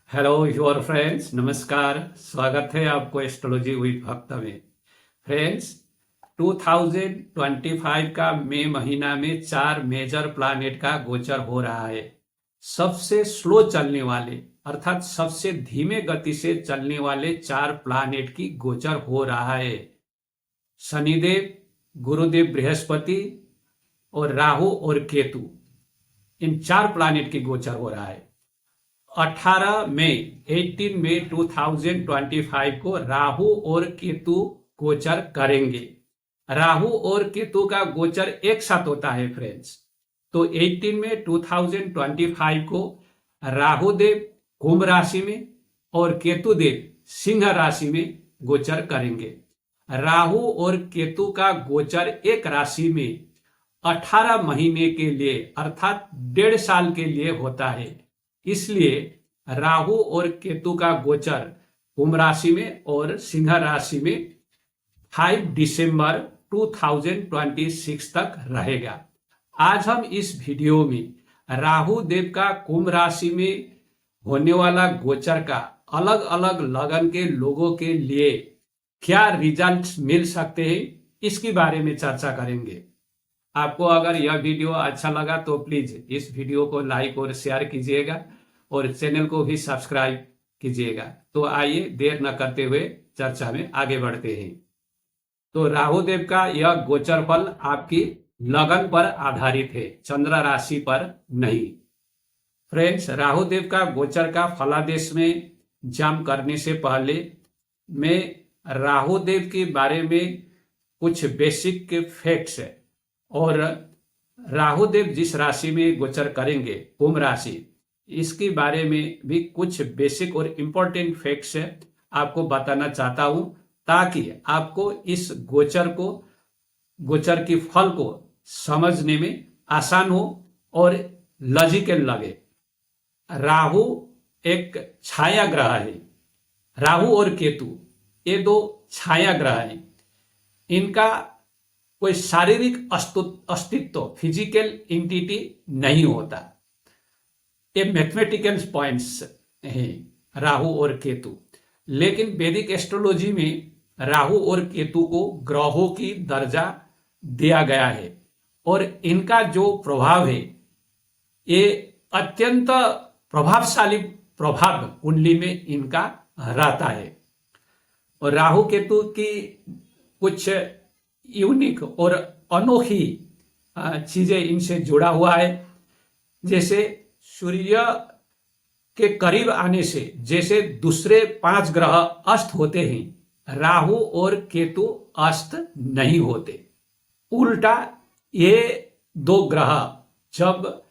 Hello your friends, नमस्कार। स्वागत है आपको एस्ट्रोलॉजी विद भक्त में। फ्रेंड्स, 2025 का मई महीना में 4 मेजर प्लैनेट का गोचर हो रहा है। सबसे स्लो चलने वाले अर्थात सबसे धीमे गति से चलने वाले 4 प्लैनेट की गोचर हो रहा है। शनिदेव, गुरुदेव बृहस्पति और राहु और केतु, इन 4 प्लैनेट की गोचर हो रहा है। 18 मई 2025 को राहु और केतु गोचर करेंगे। राहु और केतु का गोचर एक साथ होता है फ्रेंड्स। तो 18 मई 2025 को राहु देव कुंभ राशि में और केतु देव सिंह राशि में गोचर करेंगे। राहु और केतु का गोचर एक राशि में 18 महीने के लिए अर्थात 1.5 साल के लिए होता है। इसलिए राहु और केतु का गोचर कुंभ राशि में और सिंह राशि में 5 दिसंबर 2026 तक रहेगा। आज हम इस वीडियो में राहु देव का कुंभ राशि में होने वाला गोचर का अलग अलग लगन के लोगों के लिए क्या रिजल्ट्स मिल सकते हैं, इसके बारे में चर्चा करेंगे। आपको अगर यह वीडियो अच्छा लगा तो प्लीज इस वीडियो को लाइक और शेयर कीजिएगा और चैनल को भी सब्सक्राइब कीजिएगा। तो आइए देर न करते हुए चर्चा में आगे बढ़ते हैं। तो राहु देव का यह गोचर फल आपकी लगन पर आधारित है, चंद्र राशि पर नहीं। फ्रेंड्स, राहु देव का गोचर का फलादेश में जंप करने से पहले मैं राहु देव के बारे में कुछ बेसिक फैक्ट्स है और राहु देव जिस राशि में गोचर करेंगे कुंभ राशि, इसके बारे में भी कुछ बेसिक और इंपॉर्टेंट फैक्ट्स आपको बताना चाहता हूं ताकि आपको इस गोचर की फल को समझने में आसान हो और लॉजिकल लगे। राहु एक छाया ग्रह है। राहु और केतु ये दो छाया ग्रह हैं। इनका कोई शारीरिक अस्तित्व फिजिकल एंटिटी नहीं होता। ये मैथमेटिकल पॉइंट्स हैं राहु और केतु। लेकिन वैदिक एस्ट्रोलॉजी में राहु और केतु को ग्रहों की दर्जा दिया गया है और इनका जो प्रभाव है ये अत्यंत प्रभावशाली प्रभाव कुंडली में इनका रहता है। और राहु केतु की कुछ यूनिक और अनोखी चीजें इनसे जुड़ा हुआ है। जैसे सूर्य के करीब आने से जैसे दूसरे 5 ग्रह अस्त होते हैं, राहु और केतु अस्त नहीं होते। उल्टा ये 2 ग्रह जब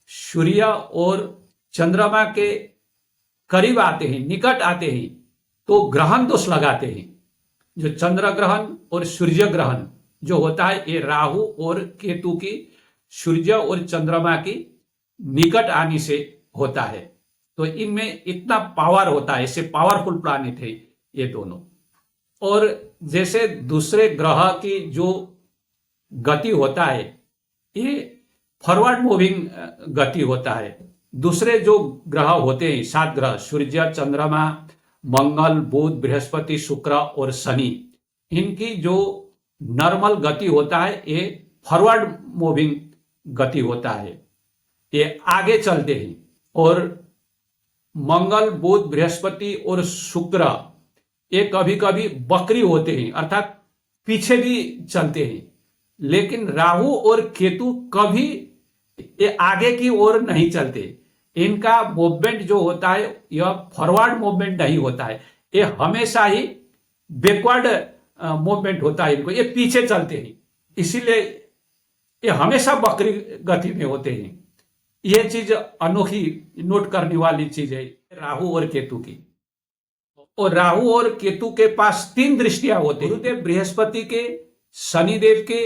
सूर्य और चंद्रमा के करीब आते हैं, निकट आते हैं, तो ग्रहण दोष लगाते हैं। जो चंद्र ग्रहण और सूर्य ग्रहण जो होता है ये राहु और केतु की सूर्य और चंद्रमा की निकट आने से होता है। तो इनमें इतना पावर होता है, इससे पावरफुल प्लैनेट है ये दोनों। और जैसे दूसरे ग्रह की जो गति होता है ये फॉरवर्ड मूविंग गति होता है। दूसरे जो ग्रह होते हैं 7 ग्रह सूर्य, चंद्रमा, मंगल, बुध, बृहस्पति, शुक्र और शनि, इनकी जो नॉर्मल गति होता है ये फॉरवर्ड मूविंग गति होता है, ये आगे चलते हैं। और मंगल, बुध, बृहस्पति और शुक्र ये कभी कभी वक्री होते हैं अर्थात पीछे भी चलते हैं। लेकिन राहु और केतु कभी ये आगे की ओर नहीं चलते। इनका मूवमेंट जो होता है यह फॉरवर्ड मूवमेंट नहीं होता है, ये हमेशा ही बैकवर्ड मूवमेंट होता है। इनको ये पीछे चलते हैं, इसीलिए ये हमेशा वक्री गति में होते हैं। यह चीज अनोखी नोट करने वाली चीज है राहु और केतु की। और राहु और केतु के पास 3 दृष्टियां होती हैं, गुरुदेव बृहस्पति के, शनिदेव के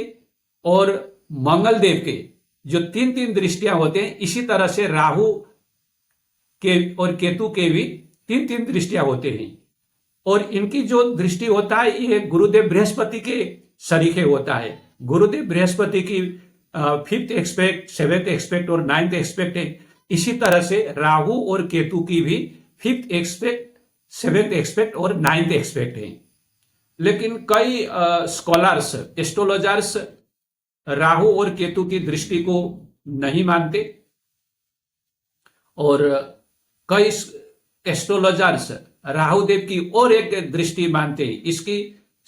और मंगल देव के जो 3 दृष्टियां होते हैं। इसी तरह से राहु के और केतु के भी 3 दृष्टियां होते हैं। और इनकी जो दृष्टि होता है ये गुरुदेव बृहस्पति के सरीखे होता है। गुरुदेव बृहस्पति की 5th एक्सपेक्ट, 7th एक्सपेक्ट और 9th एक्सपेक्ट है। इसी तरह से राहु और केतु की भी फिफ्थ एक्सपेक्ट, सेवेंथ एक्सपेक्ट और नाइन्थ एक्सपेक्ट है। लेकिन कई स्कॉलर्स, एस्ट्रोलॉजर्स राहु और केतु की दृष्टि को नहीं मानते, और कई एस्ट्रोलॉजर्स राहु देव की और एक दृष्टि मानते हैं, इसकी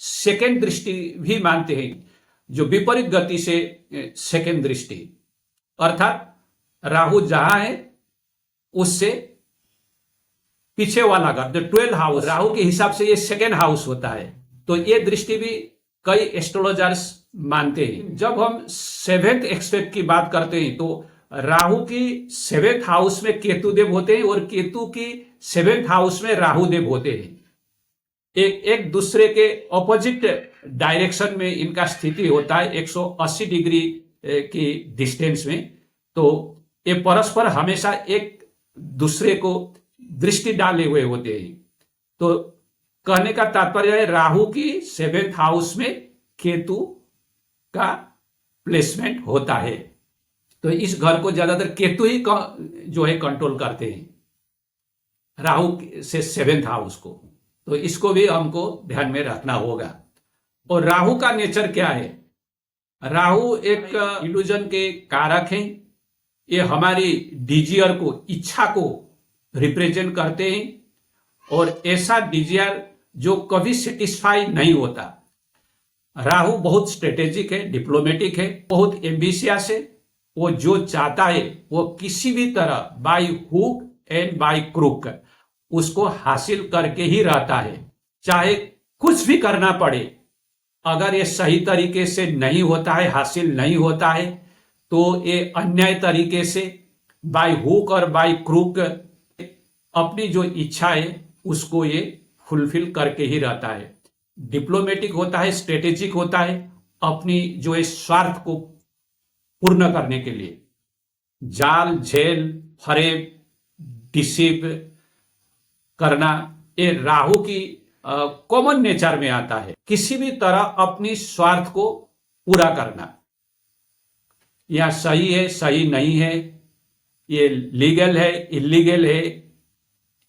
सेकेंड दृष्टि भी मानते हैं, जो विपरीत गति से सेकेंड दृष्टि, अर्थात राहु जहां है उससे पीछे वाला घर, जो 12 हाउस, राहु के हिसाब से ये सेकेंड हाउस होता है। तो ये दृष्टि भी कई एस्ट्रोलॉजर्स मानते हैं। जब हम सेवेंथ एक्सपेक्ट की बात करते हैं तो राहु की सेवेंथ हाउस में केतुदेव होते हैं और केतु की सेवेंथ हाउस में राहुदेव होते हैं। एक दूसरे के ऑपोजिट डायरेक्शन में इनका स्थिति होता है, 180 डिग्री की डिस्टेंस में। तो ये परस्पर हमेशा एक दूसरे को दृष्टि डाले हुए होते हैं। तो कहने का तात्पर्य है राहु की सेवेंथ हाउस में केतु का प्लेसमेंट होता है। तो इस घर को ज्यादातर केतु ही जो है कंट्रोल करते हैं, राहु से सेवेंथ हाउस को। तो इसको भी हमको ध्यान में रखना होगा। और राहु का नेचर क्या है? राहु एक इल्यूजन के कारक हैं। ये हमारी डिजायर को, इच्छा को रिप्रेजेंट करते हैं, और ऐसा डिजायर जो कभी सेटिस्फाई नहीं होता। राहु बहुत स्ट्रेटेजिक है, डिप्लोमेटिक है, बहुत एम्बिशियस है। वो जो चाहता है वो किसी भी तरह by hook and by crook उसको हासिल करके ही रहता है, चाहे कुछ भी करना पड़े। अगर ये सही तरीके से नहीं होता है, हासिल नहीं होता है, तो ये अन्याय तरीके से बाय हुक और बाय क्रूक अपनी जो इच्छा है उसको ये फुलफिल करके ही रहता है। डिप्लोमेटिक होता है, स्ट्रेटेजिक होता है, अपनी जो है स्वार्थ को पूर्ण करने के लिए जाल, झेल, फरेब, डिसीव करना, ये राहु की कॉमन नेचर में आता है। किसी भी तरह अपनी स्वार्थ को पूरा करना, यह सही है, सही नहीं है, ये लीगल है, इलीगल है,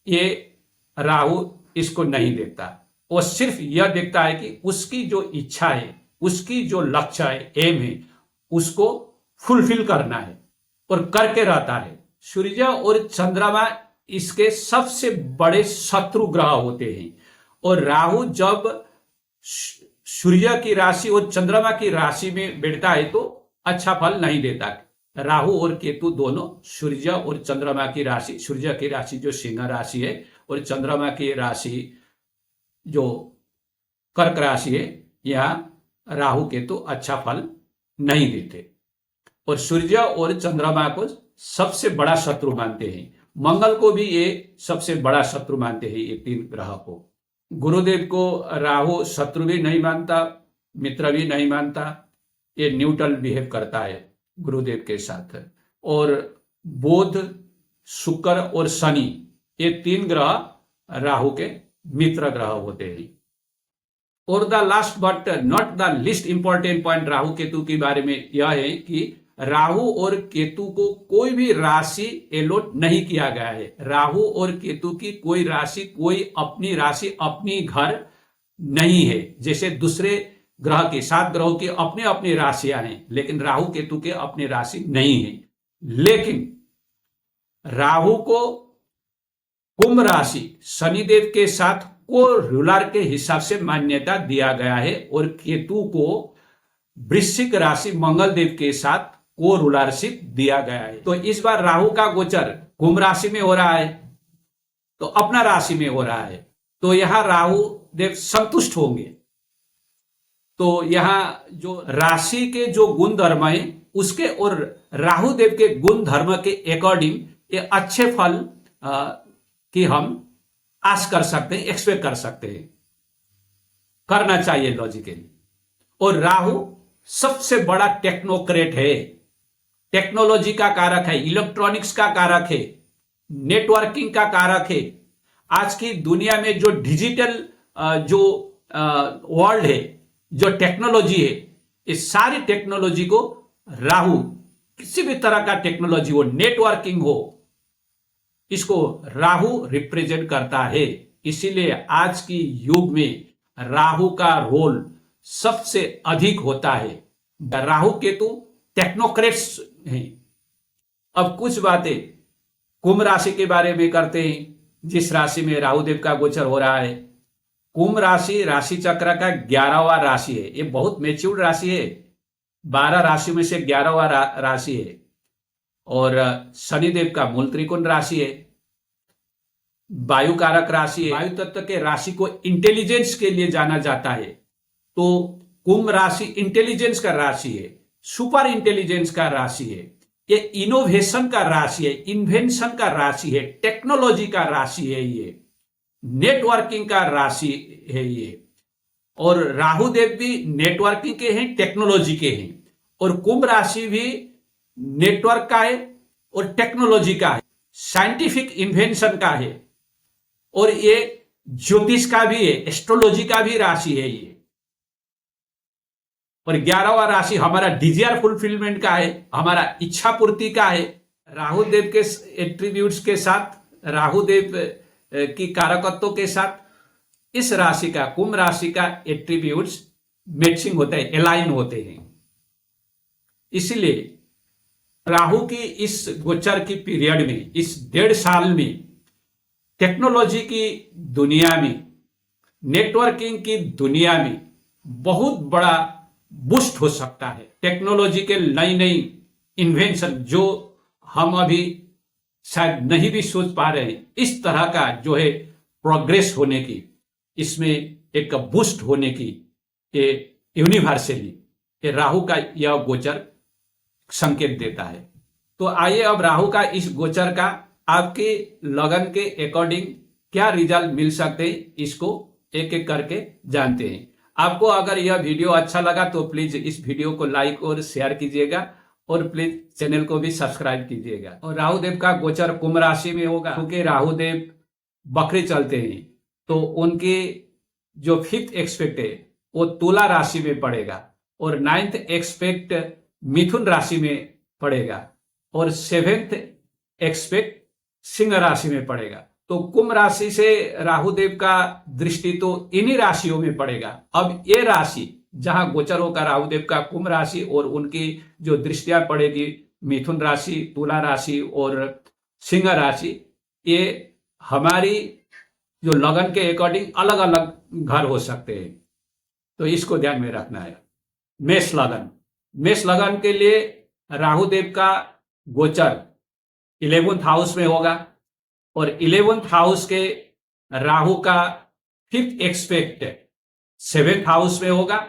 ये राहु इसको नहीं देखता। वो सिर्फ यह देखता है कि उसकी जो इच्छा है, उसकी जो लक्ष्य है, एम है, उसको फुलफिल करना है, और करके रहता है। सूर्य और चंद्रमा इसके सबसे बड़े शत्रु ग्रह होते हैं, और राहु जब सूर्य की राशि और चंद्रमा की राशि में बैठता है तो अच्छा फल नहीं देता। राहु और केतु दोनों सूर्य और चंद्रमा की राशि, सूर्य की राशि जो सिंह राशि है और चंद्रमा की राशि जो कर्क राशि है, यहां राहु केतु अच्छा फल नहीं देते, और सूर्य और चंद्रमा को सबसे बड़ा शत्रु मानते हैं। मंगल को भी ये सबसे बड़ा शत्रु मानते हैं, ये तीन ग्रह को। गुरुदेव को राहु शत्रु भी नहीं मानता, मित्र भी नहीं मानता, ये न्यूट्रल बिहेव करता है गुरुदेव के साथ। और बुध, शुक्र और शनि, ये तीन ग्रह राहु के मित्र ग्रह होते हैं। और the last but not the list important point Rahu Ketu के बारे में यह है कि राहु और केतु को कोई भी राशि एलोट नहीं किया गया है। राहु और केतु की कोई राशि, कोई अपनी राशि, अपनी घर नहीं है। जैसे दूसरे ग्रह के 7 ग्रहों की अपनी अपनी राशियां हैं, लेकिन राहु केतु के अपनी राशि नहीं है। लेकिन राहु को कुंभ राशि शनिदेव के साथ को रूलर के हिसाब से मान्यता दिया गया है, और केतु को वृश्चिक राशि मंगल देव के साथ को रूलरशिप दिया गया है। तो इस बार राहु का गोचर कुंभ राशि में हो रहा है, तो अपना राशि में हो रहा है, तो यहां राहु देव संतुष्ट होंगे। तो यहां जो राशि के जो गुण धर्म है उसके और राहु देव के गुण धर्म के अकॉर्डिंग ये अच्छे फल की हम आश कर सकते हैं, एक्सपेक्ट कर सकते हैं, करना चाहिए लॉजिकली। और राहु सबसे बड़ा टेक्नोक्रेट है, टेक्नोलॉजी का कारक है, इलेक्ट्रॉनिक्स का कारक है, नेटवर्किंग का कारक है। आज की दुनिया में जो डिजिटल जो वर्ल्ड है, जो टेक्नोलॉजी है, इस सारी टेक्नोलॉजी को राहु, किसी भी तरह का टेक्नोलॉजी हो, नेटवर्किंग हो, इसको राहु रिप्रेजेंट करता है। इसीलिए आज की युग में राहु का रोल सबसे अधिक होता है। राहु केतु टेक्नोक्रेट्स हैं। अब कुछ बातें कुंभ राशि के बारे में करते हैं, जिस राशि में राहु देव का गोचर हो रहा है। कुंभ राशि राशि चक्र का 11वां राशि है। ये बहुत मैच्योर्ड राशि है, 12 राशि में से 11वां राशि है और शनिदेव का मूल त्रिकोण राशि है। वायु कारक राशि है। वायु तत्व के राशि को इंटेलिजेंस के लिए जाना जाता है। तो कुंभ राशि इंटेलिजेंस का राशि है, सुपर इंटेलिजेंस का राशि है, ये इनोवेशन का राशि है, इन्वेंशन का राशि है, टेक्नोलॉजी का राशि है, ये नेटवर्किंग का राशि है ये। और राहु देव भी नेटवर्किंग के हैं, टेक्नोलॉजी के हैं। और कुंभ राशि भी नेटवर्क का है और टेक्नोलॉजी का है, साइंटिफिक इन्वेंशन का है और ये ज्योतिष का भी है, एस्ट्रोलॉजी का भी राशि है ये। और 11वां राशि हमारा डिजायर फुलफिलमेंट का है, हमारा इच्छा पूर्ति का है। राहु देव के एट्रीब्यूट्स के साथ, राहु देव की कारकत्व के साथ इस राशि का, कुंभ राशि का एट्रीब्यूट्स मैचिंग होते हैं, अलाइन होते हैं। इसलिए राहु की इस गोचर की पीरियड में, इस 1.5 साल में टेक्नोलॉजी की दुनिया में, नेटवर्किंग की दुनिया में बहुत बड़ा बूस्ट हो सकता है। टेक्नोलॉजी के नई नई इन्वेंशन जो हम अभी शायद नहीं भी सोच पा रहे हैं, इस तरह का जो है प्रोग्रेस होने की, इसमें एक बूस्ट होने की ये यूनिवर्सली ये राहु का यह गोचर संकेत देता है। तो आइए अब राहु का इस गोचर का आपके लगन के अकॉर्डिंग क्या रिजल्ट मिल सकते हैं, इसको एक एक करके जानते हैं। आपको अगर यह वीडियो अच्छा लगा तो प्लीज इस वीडियो को लाइक और शेयर कीजिएगा और प्लीज चैनल को भी सब्सक्राइब कीजिएगा। और राहु देव का गोचर कुंभ राशि में होगा, क्योंकि राहु देव बकरी चलते हैं तो उनके जो 5th एक्सपेक्ट है वो तुला राशि में पड़ेगा और 9th एक्सपेक्ट मिथुन राशि में पड़ेगा और 7th एक्सपेक्ट सिंह राशि में पड़ेगा। तो कुंभ राशि से राहु देव का दृष्टि तो इन्हीं राशियों में पड़ेगा। अब ये राशि जहां गोचर होगा राहु देव का कुंभ राशि और उनकी जो दृष्टियां पड़ेगी मिथुन राशि, तुला राशि और सिंह राशि, ये हमारी जो लगन के अकॉर्डिंग अलग अलग घर हो सकते हैं, तो इसको ध्यान में रखना है। मेष लगन, मेष लगन के लिए राहु देव का गोचर 11th हाउस में होगा और 11th हाउस के राहु का 5th एक्सपेक्ट 7th हाउस में होगा,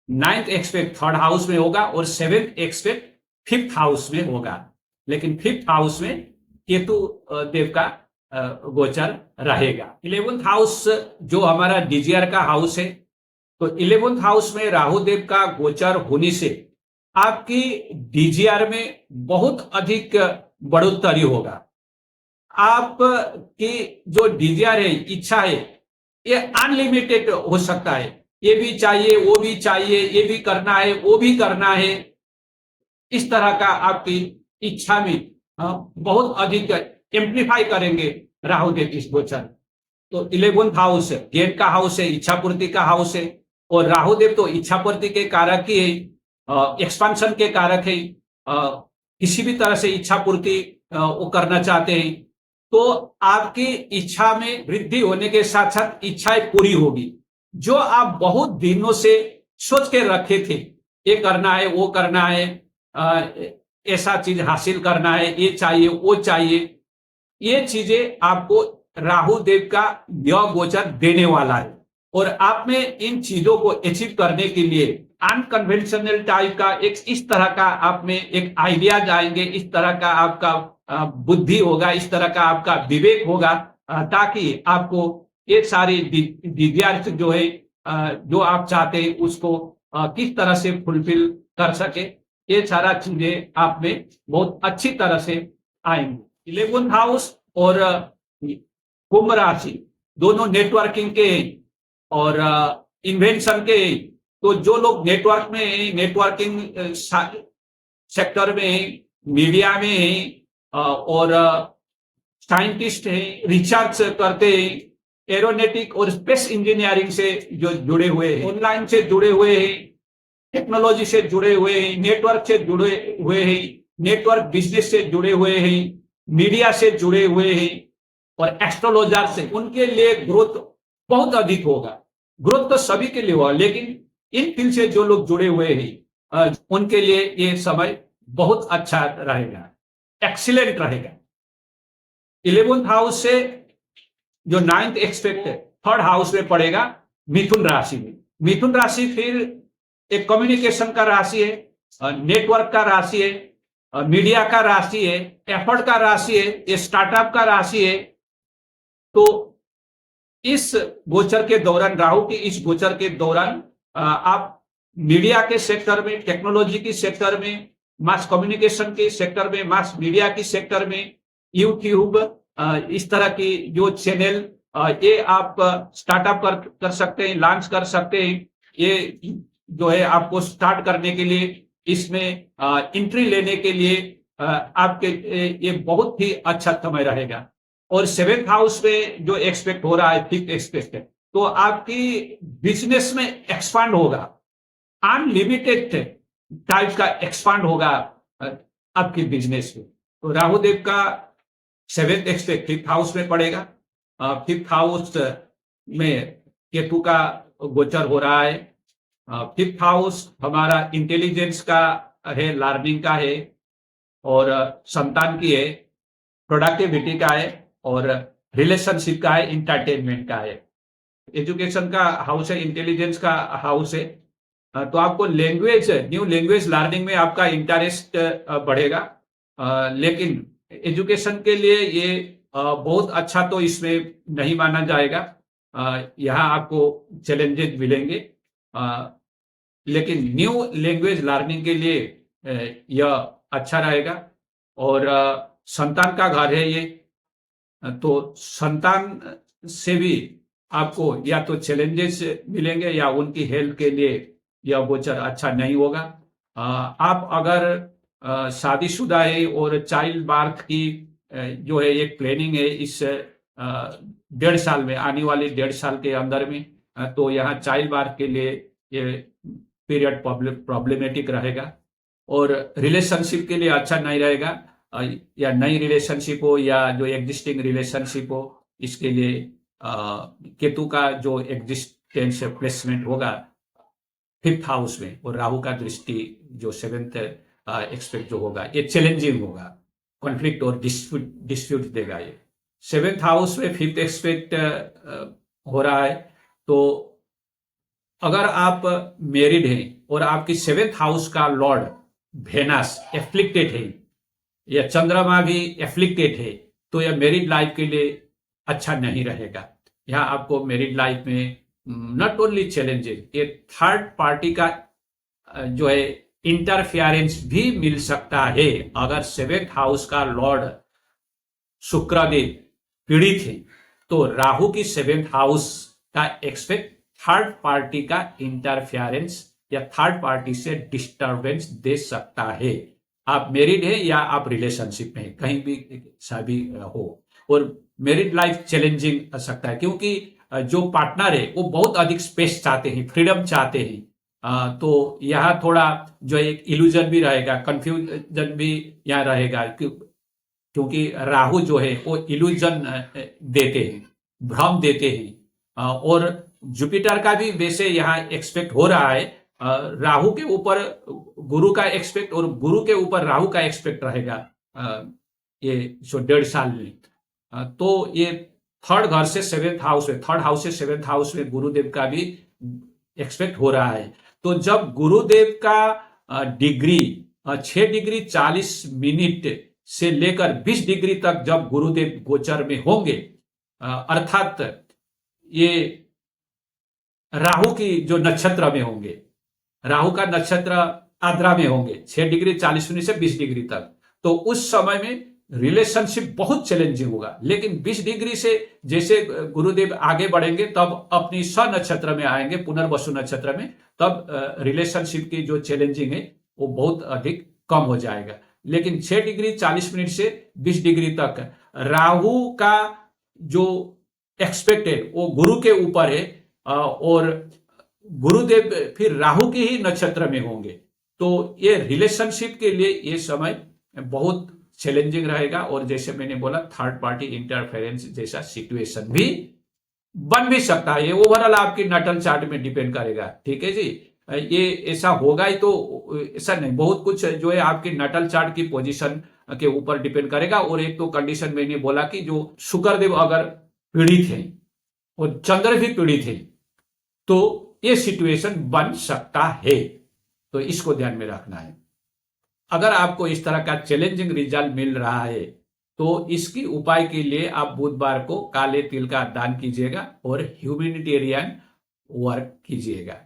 9th एक्सपेक्ट 3rd हाउस में होगा और 7th एक्सपेक्ट 5th हाउस में होगा। लेकिन 5th हाउस में केतु देव का गोचर रहेगा। 11th हाउस जो हमारा डिजायर का हाउस है, तो 11th हाउस में राहु देव का गोचर होने से आपकी डिजायर में बहुत अधिक बढ़ोतरी होगा। आपकी जो डिजायर है, इच्छा है, ये अनलिमिटेड हो सकता है। ये भी चाहिए, वो भी चाहिए, ये भी करना है, वो भी करना है, इस तरह का आपकी इच्छा में बहुत अधिक एम्प्लीफाई करेंगे राहु देव इस गोचर। तो 11th हाउस गेट का हाउस है, इच्छा पूर्ति का हाउस है और राहु देव तो इच्छा पूर्ति के कारक ही है, एक्सपांशन के कारक है। किसी भी तरह से इच्छा पूर्ति वो करना चाहते हैं तो आपकी इच्छा में वृद्धि होने के साथ साथ इच्छाएं पूरी होगी। जो आप बहुत दिनों से सोच के रखे थे, ये करना है, वो करना है, ऐसा चीज हासिल करना है, ये चाहिए, वो चाहिए, ये चीजें आपको राहु देव का यह गोचर देने वाला है। और आप में इन चीजों को अचीव करने के लिए अनकन्वेंशनल टाइप का एक इस तरह का आप में एक आइडियाज आएंगे, इस तरह का आपका बुद्धि होगा, इस तरह का आपका विवेक होगा, ताकि आपको ये सारी डिजायर्स जो है, जो आप चाहते हैं उसको किस तरह से फुलफिल कर सके, ये सारा चीजें आप में बहुत अच्छी तरह से आएंगे। 11th हाउस और कुंभ राशि दोनों नेटवर्किंग के और इन्वेंशन के। तो जो लोग नेटवर्क में, नेटवर्किंग सेक्टर में, मीडिया में और साइंटिस्ट हैं, रिसर्च करते हैं, एरोनॉटिक और स्पेस इंजीनियरिंग से जो जुड़े हुए हैं, ऑनलाइन से जुड़े हुए हैं, टेक्नोलॉजी से जुड़े हुए हैं, नेटवर्क से जुड़े हुए हैं, नेटवर्क बिजनेस से जुड़े हुए हैं, मीडिया से जुड़े हुए हैं और एस्ट्रोलॉजर से, उनके लिए ग्रोथ बहुत अधिक होगा। ग्रोथ तो सभी के लिए होगा, लेकिन इन फील्ड से जो लोग जुड़े हुए हैं उनके लिए ये समय बहुत अच्छा रहेगा, एक्सीलेंट रहेगा। 11th हाउस से जो 9th एक्सपेक्ट है 3rd हाउस में पड़ेगा, मिथुन राशि में। मिथुन राशि फिर एक कम्युनिकेशन का राशि है, नेटवर्क का राशि है, मीडिया का राशि है, एफर्ट का राशि है, स्टार्टअप का राशि है। तो इस गोचर के दौरान, राहु की इस गोचर के दौरान आप मीडिया के सेक्टर में, टेक्नोलॉजी की सेक्टर में, मास कम्युनिकेशन के सेक्टर में, मास मीडिया की सेक्टर में, यूट्यूब, इस तरह की जो चैनल ये आप स्टार्टअप कर सकते हैं, लॉन्च कर सकते हैं। ये जो है आपको स्टार्ट करने के लिए, इसमें एंट्री लेने के लिए आपके ये बहुत ही अच्छा समय रहेगा। और 7th हाउस में जो एक्सपेक्ट हो रहा है, 5th एक्सपेक्ट है, तो आपकी बिजनेस में एक्सपांड होगा, अनलिमिटेड टाइप का एक्सपांड होगा आपकी बिजनेस में। तो राहु देव का 7th एक्सपेक्ट 5th हाउस में पड़ेगा। 5th हाउस में केतु का गोचर हो रहा है। 5th हाउस हमारा इंटेलिजेंस का है, लर्निंग का है, और संतान की है, प्रोडक्टिविटी का है, और रिलेशनशिप का है, इंटरटेनमेंट का है। एजुकेशन का हाउस है, इंटेलिजेंस का हाउस है। तो आपको लैंग्वेज, न्यू लैंग्वेज लर्निंग में आपका इंटरेस्ट बढ़ेगा। लेकिन एजुकेशन के लिए ये बहुत अच्छा तो इसमें नहीं माना जाएगा। यहाँ आपको चैलेंजेस मिलेंगे, लेकिन न्यू लैंग्वेज लर्निंग के लिए यह अच्छा रहेगा। और संतान का घर है ये, तो संतान से भी आपको या तो चैलेंजेस मिलेंगे या उनकी हेल्थ के लिए यह गोचर अच्छा नहीं होगा। आप अगर शादीशुदा है और चाइल्ड बर्थ की जो है एक प्लानिंग है इस 1.5 साल में, आने वाले 1.5 साल के अंदर में, तो यहाँ चाइल्ड बर्थ के लिए ये पीरियड प्रॉब्लमेटिक रहेगा। और रिलेशनशिप के लिए अच्छा नहीं रहेगा, या नई रिलेशनशिप हो या जो एग्जिस्टिंग रिलेशनशिप हो, इसके लिए केतु का जो एग्जिस्टेंस प्लेसमेंट होगा 5th हाउस में, और राहु का दृष्टि जो 7th एक्सपेक्ट जो होगा, ये चैलेंजिंग होगा, कॉन्फ्लिक्ट और डिस्प्यूट देगा। ये 7th हाउस में 5th एक्सपेक्ट हो रहा है। तो अगर आप मैरिड हैं और आपकी 7th हाउस का लॉर्ड वेनस एफ्लिक्टेड है या चंद्रमा भी एफ्लिक्टेड है, तो यह मैरिड लाइफ के लिए अच्छा नहीं रहेगा। यहाँ आपको मैरिड लाइफ में नॉट ओनली चैलेंजेस, ये थर्ड पार्टी का जो है इंटरफियरेंस भी मिल सकता है। अगर 7th हाउस का लॉर्ड शुक्रदेव पीड़ित है, तो राहु की 7th हाउस का एक्सपेक्ट थर्ड पार्टी का इंटरफियरेंस या थर्ड पार्टी से डिस्टर्बेंस दे सकता है। आप मैरिड है या आप रिलेशनशिप में, कहीं भी शादी हो, और मैरिड लाइफ चैलेंजिंग सकता है, क्योंकि जो पार्टनर है वो बहुत अधिक स्पेस चाहते हैं, फ्रीडम चाहते हैं। तो यहाँ थोड़ा जो एक इल्यूजन भी रहेगा, कंफ्यूजन भी यहाँ रहेगा, क्योंकि राहु जो है वो इल्यूजन देते हैं, भ्रम देते हैं। और जुपिटर का भी वैसे यहाँ एक्सपेक्ट हो रहा है। राहु के ऊपर गुरु का एक्सपेक्ट और गुरु के ऊपर राहु का एक्सपेक्ट रहेगा ये जो 1.5 साल में। तो ये 3rd घर से 7th हाउस में, 3rd हाउस से 7th हाउस में गुरुदेव का भी एक्सपेक्ट हो रहा है। तो जब गुरुदेव का डिग्री 6 डिग्री 40 मिनट से लेकर 20 डिग्री तक जब गुरुदेव गोचर में होंगे, अर्थात ये राहु की जो नक्षत्र में होंगे, राहु का नक्षत्र आद्रा में होंगे 6 डिग्री 40 मिनट से 20 डिग्री तक, तो उस समय में रिलेशनशिप बहुत चैलेंजिंग होगा। लेकिन 20 डिग्री से जैसे गुरुदेव आगे बढ़ेंगे, तब अपनी स नक्षत्र में आएंगे, पुनर्वसु नक्षत्र में, तब रिलेशनशिप की जो चैलेंजिंग है वो बहुत अधिक कम हो जाएगा। लेकिन 6 डिग्री 40 मिनट से 20 डिग्री तक राहु का जो एक्सपेक्ट है वो गुरु के ऊपर है, और गुरुदेव फिर राहु के ही नक्षत्र में होंगे। तो ये रिलेशनशिप के लिए ये समय बहुत चैलेंजिंग रहेगा, और जैसे मैंने बोला थर्ड पार्टी इंटरफेरेंस जैसा सिचुएशन भी बन भी सकता है। ये ओवरऑल आपकी नटल चार्ट में डिपेंड करेगा, ठीक है जी। ये ऐसा होगा ही तो ऐसा नहीं, बहुत कुछ जो है आपकी नटल चार्ट की पोजीशन के ऊपर डिपेंड करेगा। और एक तो कंडीशन मैंने बोला कि जो शुक्रदेव अगर पीड़ित है और चंद्र भी पीड़ित है तो ये सिचुएशन बन सकता है, तो इसको ध्यान में रखना है। अगर आपको इस तरह का चैलेंजिंग रिजल्ट मिल रहा है तो इसकी उपाय के लिए आप बुधवार को काले तिल का दान कीजिएगा और ह्यूमैनिटेरियन वर्क कीजिएगा।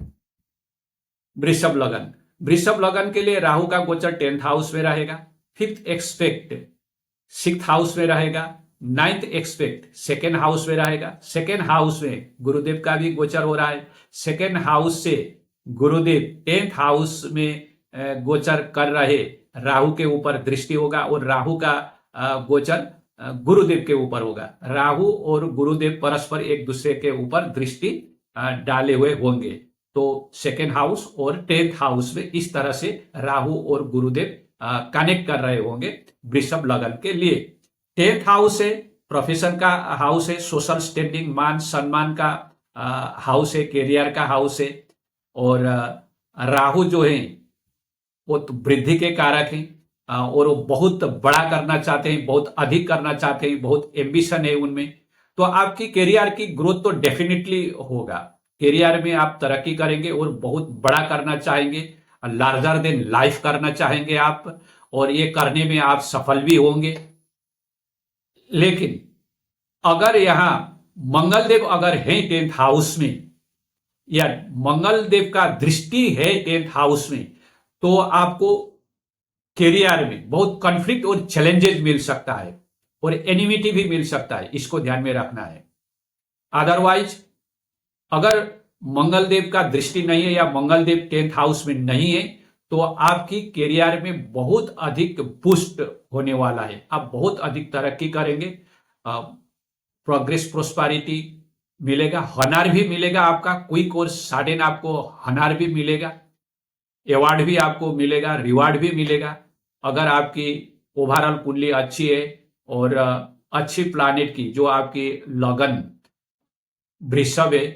वृषभ लगन, वृषभ लगन के लिए राहु का गोचर 10th हाउस में रहेगा, 5th एक्सपेक्ट 6th हाउस में रहेगा, 9th एक्सपेक्ट 2nd हाउस में रहेगा। 2nd हाउस में गुरुदेव का भी गोचर हो रहा है। 2nd हाउस से गुरुदेव 10th हाउस में गोचर कर रहे राहु के ऊपर दृष्टि होगा, और राहु का गोचर गुरुदेव के ऊपर होगा। राहु और गुरुदेव परस्पर एक दूसरे के ऊपर दृष्टि डाले हुए होंगे। तो 2nd हाउस और 10th हाउस में इस तरह से राहु और गुरुदेव कनेक्ट कर रहे होंगे वृषभ लगन के लिए। 10th हाउस है प्रोफेशन का हाउस है, सोशल स्टैंडिंग मान सम्मान का हाउस है, कैरियर का हाउस है। और राहु जो है वो तो वृद्धि के कारक हैं, और वो बहुत बड़ा करना चाहते हैं, बहुत अधिक करना चाहते हैं, बहुत एम्बिशन है उनमें। तो आपकी कैरियर की ग्रोथ तो डेफिनेटली होगा, कैरियर में आप तरक्की करेंगे और बहुत बड़ा करना चाहेंगे, लार्जर देन लाइफ करना चाहेंगे आप, और ये करने में आप सफल भी होंगे। लेकिन अगर यहां मंगलदेव अगर है 10th हाउस में, या मंगलदेव का दृष्टि है 10th हाउस में, तो आपको कैरियर में बहुत कॉन्फ्लिक्ट और चैलेंजेस मिल सकता है, और एनिमिटी भी मिल सकता है, इसको ध्यान में रखना है। अदरवाइज अगर मंगलदेव का दृष्टि नहीं है या मंगलदेव 10th हाउस में नहीं है तो आपकी कैरियर में बहुत अधिक बूस्ट होने वाला है, आप बहुत अधिक तरक्की करेंगे, प्रोग्रेस प्रोस्पेरिटी मिलेगा, हनार भी मिलेगा आपका, क्विक और सडन आपको हनार भी मिलेगा, अवार्ड भी आपको मिलेगा, रिवार्ड भी मिलेगा। अगर आपकी ओवरऑल कुंडली अच्छी है और अच्छी प्लैनेट की जो आपकी लगन वृषभ है,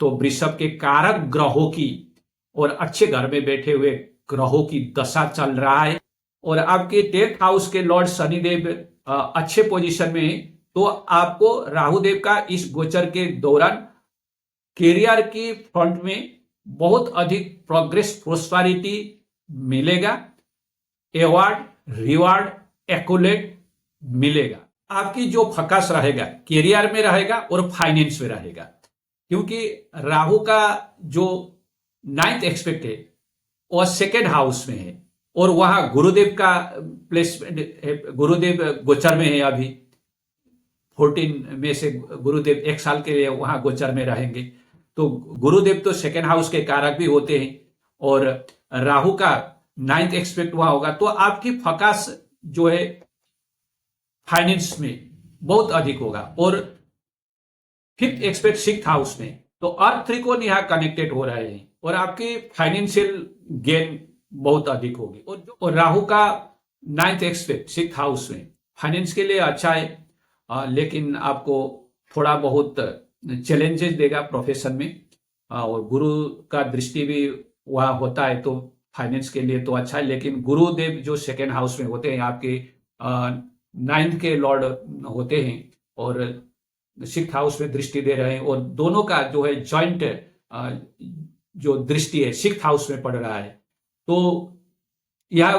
तो वृषभ के कारक ग्रहों की और अच्छे घर में बैठे हुए ग्रहों की दशा चल रहा है, और आपके 10th हाउस के लॉर्ड शनिदेव अच्छे पोजीशन में है, तो आपको राहुदेव का इस गोचर के दौरान कैरियर की फ्रंट में बहुत अधिक प्रोग्रेस प्रोस्पेरिटी मिलेगा, अवार्ड रिवार्ड एक्कोलेट मिलेगा। आपकी जो फोकस रहेगा कैरियर में रहेगा और फाइनेंस में रहेगा, क्योंकि राहु का जो 9th एक्सपेक्ट है और 2nd हाउस में है, और वहां गुरुदेव का प्लेसमेंट है, गुरुदेव गोचर में है। अभी 14 में से गुरुदेव 1 साल के लिए वहां गोचर में रहेंगे, तो गुरुदेव तो 2nd हाउस के कारक भी होते हैं, और राहु का 9th एक्सपेक्ट वहां होगा, तो आपकी फोकस जो है फाइनेंस में बहुत अधिक होगा। और 5th एक्सपेक्ट 6th हाउस में, तो अर्थ त्रिकोण यहां कनेक्टेड हो रहे हैं, और आपकी फाइनेंशियल गेन बहुत अधिक होगी। और राहु का 9th एक्सपेक्ट 6th हाउस में फाइनेंस के लिए अच्छा है, लेकिन आपको थोड़ा बहुत चैलेंजेस देगा प्रोफेशन में, और गुरु का दृष्टि भी वहां होता है, तो फाइनेंस के लिए तो अच्छा है। लेकिन गुरुदेव जो 2nd हाउस में होते हैं आपके 9th के लॉर्ड होते हैं, और 6th हाउस में दृष्टि दे रहे हैं, और दोनों का जो है जॉइंट जो दृष्टि है 6th हाउस में पड़ रहा है, तो यह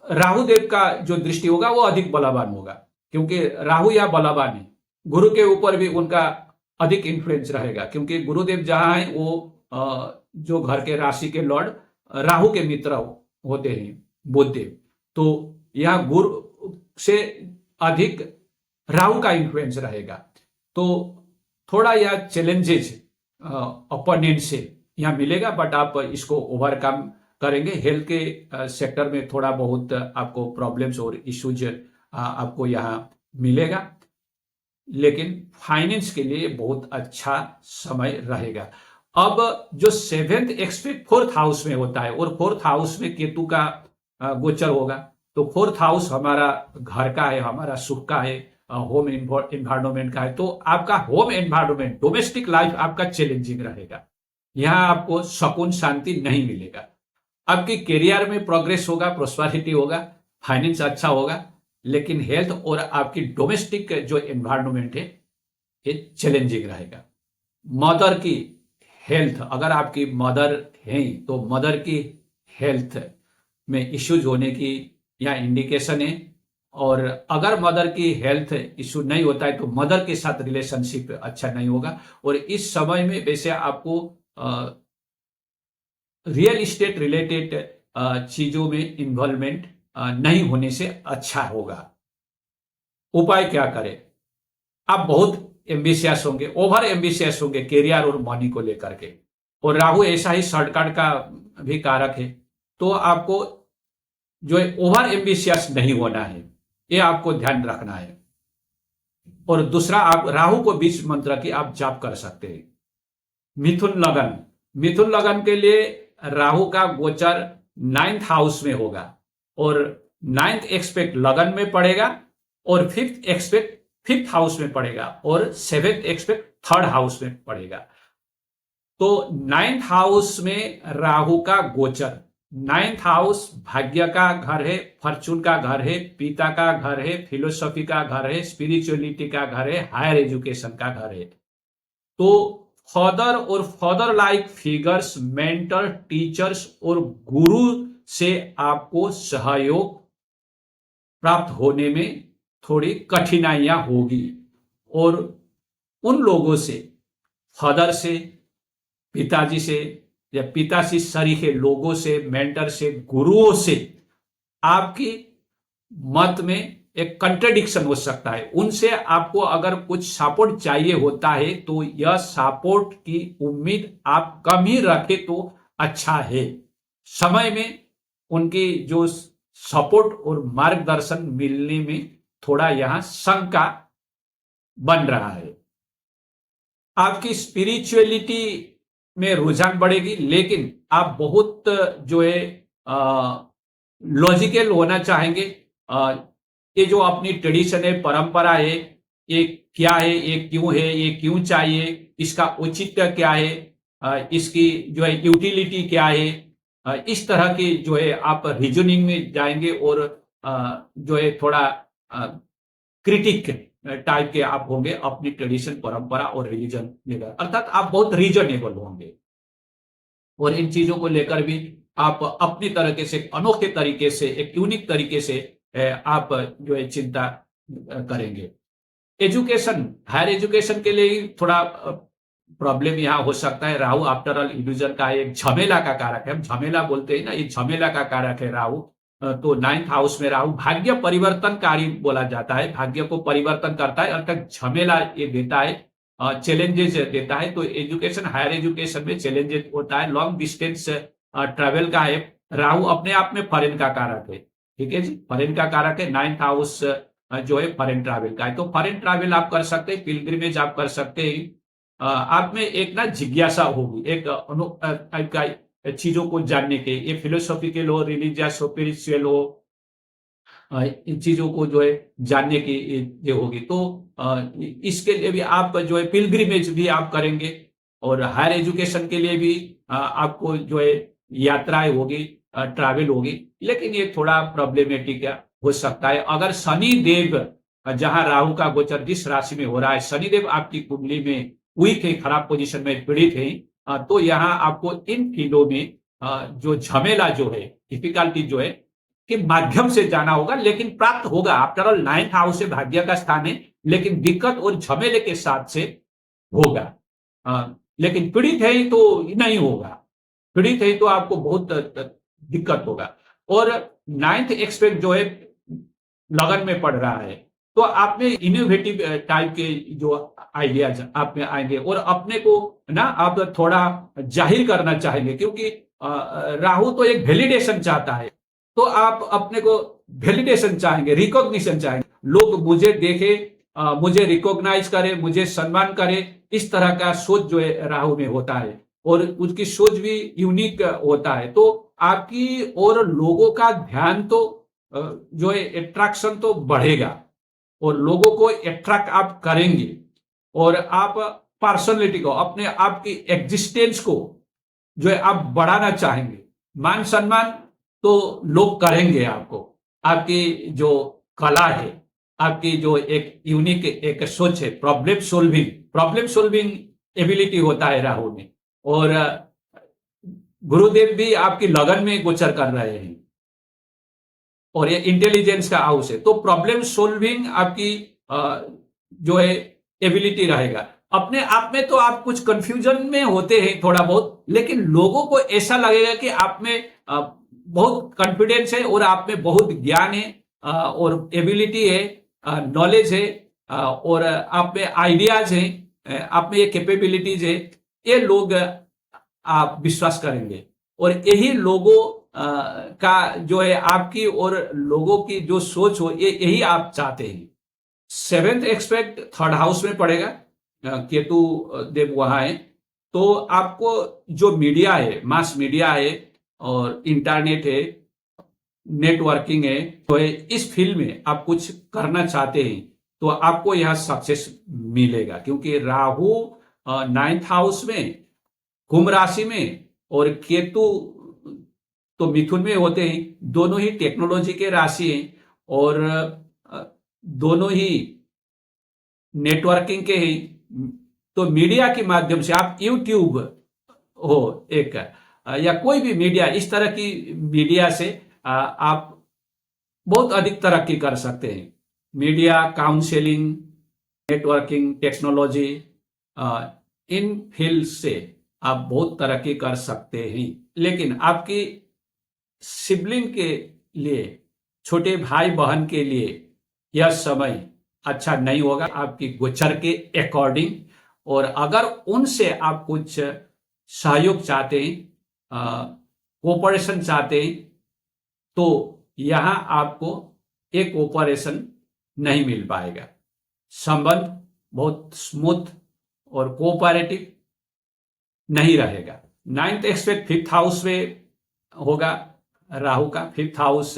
राहुदेव का जो दृष्टि होगा वो अधिक बलवान होगा, क्योंकि राहु या बलवान है। गुरु के ऊपर भी उनका अधिक इन्फ्लुएंस रहेगा, क्योंकि गुरुदेव जहां है वो जो घर के राशि के लॉर्ड राहु के मित्र होते हैं बुधदेव, तो यह गुरु से अधिक राहु का इन्फ्लुएंस रहेगा। तो थोड़ा यह चैलेंजेस अपोनेंट से यहां मिलेगा, बट आप इसको ओवरकम करेंगे। हेल्थ के सेक्टर में थोड़ा बहुत आपको प्रॉब्लम्स और इश्यूज आपको यहाँ मिलेगा, लेकिन फाइनेंस के लिए बहुत अच्छा समय रहेगा। अब जो सेवेंथ एक्सपेक्ट फोर्थ हाउस में होता है और फोर्थ हाउस में केतु का गोचर होगा, तो फोर्थ हाउस हमारा घर का है, हमारा सुख का है, होम एनवायरमेंट का है। तो आपका होम एनवायरमेंट, डोमेस्टिक लाइफ आपका चैलेंजिंग रहेगा। यहां आपको सुकून शांति नहीं मिलेगा। आपकी करियर में प्रोग्रेस होगा, प्रोस्पेरिटी होगा, फाइनेंस अच्छा होगा, लेकिन हेल्थ और आपकी डोमेस्टिक जो एनवायरमेंट है ये चैलेंजिंग रहेगा। मदर की हेल्थ, अगर आपकी मदर हैं तो मदर की हेल्थ में इश्यूज होने की यहाँ इंडिकेशन है। और अगर मदर की हेल्थ इश्यू नहीं होता है तो मदर के साथ रिलेशनशिप अच्छा नहीं होगा। और इस समय में वैसे आपको रियल इस्टेट रिलेटेड चीजों में इन्वॉल्वमेंट नहीं होने से अच्छा होगा। उपाय क्या करें? आप बहुत एम्बिशियस होंगे, ओवर एम्बिशियस होंगे कैरियर और मनी को लेकर के, और राहु ऐसा ही शॉर्टकट का भी कारक है। तो आपको जो है ओवर एम्बिशियस नहीं होना है, ये आपको ध्यान रखना है। और दूसरा, आप राहु को बीज मंत्र की आप जाप कर सकते हैं। मिथुन लगन, मिथुन लगन के लिए राहु का गोचर 9th हाउस में होगा, और 9th एक्सपेक्ट लगन में पड़ेगा, और 5th एक्सपेक्ट 5th हाउस में पड़ेगा, और 7th एक्सपेक्ट 3rd हाउस में पड़ेगा। तो 9th हाउस में राहु का गोचर, 9th हाउस भाग्य का घर है, फॉर्चून का घर है, पिता का घर है, फिलोसफी का घर है, स्पिरिचुअलिटी का घर है, हायर एजुकेशन का घर है। तो फादर और father like figures, mentor, teachers और गुरु से आपको सहयोग प्राप्त होने में थोड़ी कठिनाइयां होगी। और उन लोगों से, फादर से, पिताजी से या पिता से सरीखे लोगों से, मेंटर से, गुरुओं से आपकी मत में एक कंट्रडिक्शन हो सकता है। उनसे आपको अगर कुछ सपोर्ट चाहिए होता है तो यह सपोर्ट की उम्मीद आप कम ही रखें तो अच्छा है। समय में उनकी जो सपोर्ट और मार्गदर्शन मिलने में थोड़ा यहां शंका बन रहा है। आपकी स्पिरिचुअलिटी में रुझान बढ़ेगी, लेकिन आप बहुत जो है लॉजिकल होना चाहेंगे। ये जो अपनी ट्रेडिशन है, परंपरा है, ये क्या है, ये क्यों है, ये क्यों चाहिए, इसका औचित्य क्या है, इसकी जो है यूटिलिटी क्या है, इस तरह की जो है आप रीजनिंग में जाएंगे, और जो है थोड़ा क्रिटिक टाइप के आप होंगे अपनी ट्रेडिशन, परंपरा और रिलीजन लेकर, अर्थात आप बहुत रीजनेबल होंगे। और इन चीजों को लेकर भी आप अपनी तरीके से, अनोखे तरीके से, एक यूनिक तरीके से आप जो है चिंता करेंगे। एजुकेशन, हायर एजुकेशन के लिए थोड़ा प्रॉब्लम यहाँ हो सकता है। राहु आफ्टर ऑल इल्यूजन का एक झमेला का कारक है, हम झमेला बोलते हैं ना, ये झमेला का कारक है राहु। तो 9th हाउस में राहु भाग्य परिवर्तनकारी बोला जाता है, भाग्य को परिवर्तन करता है, अर्थात झमेला ये देता है, चैलेंजेस देता है। तो एजुकेशन, हायर एजुकेशन में चैलेंजेस होता है। लॉन्ग डिस्टेंस ट्रेवल का है। राहु अपने आप में फॉरेन का कारक है, ठीक है जी, फॉरेन का कारक है। 9th हाउस जो है फॉरेन ट्रैवल का है, तो फॉरेन ट्रैवल आप कर सकते हैं, पिलग्रिमेज आप कर सकते हैं। आप में एक ना जिज्ञासा होगी, एक टाइप का चीजों को जानने के, ये फिलोसॉफिकल हो, रिलीजियस हो, स्पिरिचुअल हो, इन चीजों को जो है जानने की ये होगी। तो इसके लिए भी आप जो है पिलग्रिमेज भी आप करेंगे, और हायर एजुकेशन के लिए भी आपको जो है यात्राएं होगी, ट्रैवल होगी। लेकिन ये थोड़ा प्रॉब्लमेटिक हो सकता है अगर शनि देव, जहां राहु का गोचर जिस राशि में हो रहा है, शनिदेव आपकी कुंडली में वीक है, खराब पोजीशन में पीड़ित है, तो यहां आपको इन फील्डों में जो झमेला जो है, डिफिकल्टी जो है, के माध्यम से जाना होगा, लेकिन प्राप्त होगा। आफ्टर ऑल 9th हाउस से भाग्य का स्थान है, लेकिन दिक्कत और झमेले के साथ से होगा। लेकिन पीड़ित है तो नहीं होगा, पीड़ित है तो आपको बहुत दिक्कत होगा। और 9th एक्सपेक्ट जो है लगन में पड़ रहा है, तो आप में इनोवेटिव टाइप के जो आइडियाज आप में आएंगे, और अपने को ना आप थोड़ा जाहिर करना चाहेंगे, क्योंकि राहु तो एक वैलिडेशन चाहता है। तो आप अपने को वैलिडेशन चाहेंगे, रिकॉग्निशन चाहेंगे, लोग मुझे देखे, मुझे रिकॉग्नाइज करे, मुझे सम्मान करे, इस तरह का सोच जो है राहु में होता है और उसकी सोच भी यूनिक होता है। तो आपकी और लोगों का ध्यान तो जो है अट्रैक्शन तो बढ़ेगा और लोगों को अट्रैक्ट आप करेंगे और आप पर्सनैलिटी को, अपने आप की एग्जिस्टेंस को जो है आप बढ़ाना चाहेंगे। मान सम्मान तो लोग करेंगे आपको, आपकी जो कला है, आपकी जो एक यूनिक एक सोच है, प्रॉब्लम सोल्विंग एबिलिटी होता है राहु में। और गुरुदेव भी आपकी लगन में गोचर कर रहे हैं और ये इंटेलिजेंस का हाउस है, तो प्रॉब्लम सोल्विंग आपकी जो है एबिलिटी रहेगा। अपने आप में तो आप कुछ कंफ्यूजन में होते हैं थोड़ा बहुत, लेकिन लोगों को ऐसा लगेगा कि आप में बहुत कॉन्फिडेंस है और आप में बहुत ज्ञान है और एबिलिटी है, नॉलेज है और आप में आइडियाज हैं, आप में ये कैपेबिलिटीज है। ये लोग आप विश्वास करेंगे और यही लोगों का जो है आपकी और लोगों की जो सोच हो, ये यही आप चाहते हैं। 7th एक्सपेक्ट 3rd हाउस में पड़ेगा, केतु देव वहां है, तो आपको जो मीडिया है, मास मीडिया है और इंटरनेट है, नेटवर्किंग है, तो इस फील्ड में आप कुछ करना चाहते हैं तो आपको यहां सक्सेस मिलेगा, क्योंकि राहु 9th हाउस में, कुंभ राशि में और केतु तो मिथुन में होते हैं। दोनों ही टेक्नोलॉजी के राशि हैं और दोनों ही नेटवर्किंग के ही। तो मीडिया के माध्यम से आप यूट्यूब हो एक या कोई भी मीडिया, इस तरह की मीडिया से आप बहुत अधिक तरक्की कर सकते हैं। मीडिया, काउंसलिंग, नेटवर्किंग, टेक्नोलॉजी, इन फील्ड से आप बहुत तरक्की कर सकते हैं। लेकिन आपकी सिबलिंग के लिए, छोटे भाई बहन के लिए यह समय अच्छा नहीं होगा आपकी गोचर के अकॉर्डिंग। और अगर उनसे आप कुछ सहयोग चाहते हैं, कोऑपरेशन चाहते हैं, तो यहां आपको एक कोऑपरेशन नहीं मिल पाएगा। संबंध बहुत स्मूथ और कोऑपरेटिव नहीं रहेगा। 9th एक्सपेक्ट 5th हाउस में होगा राहु का। 5th हाउस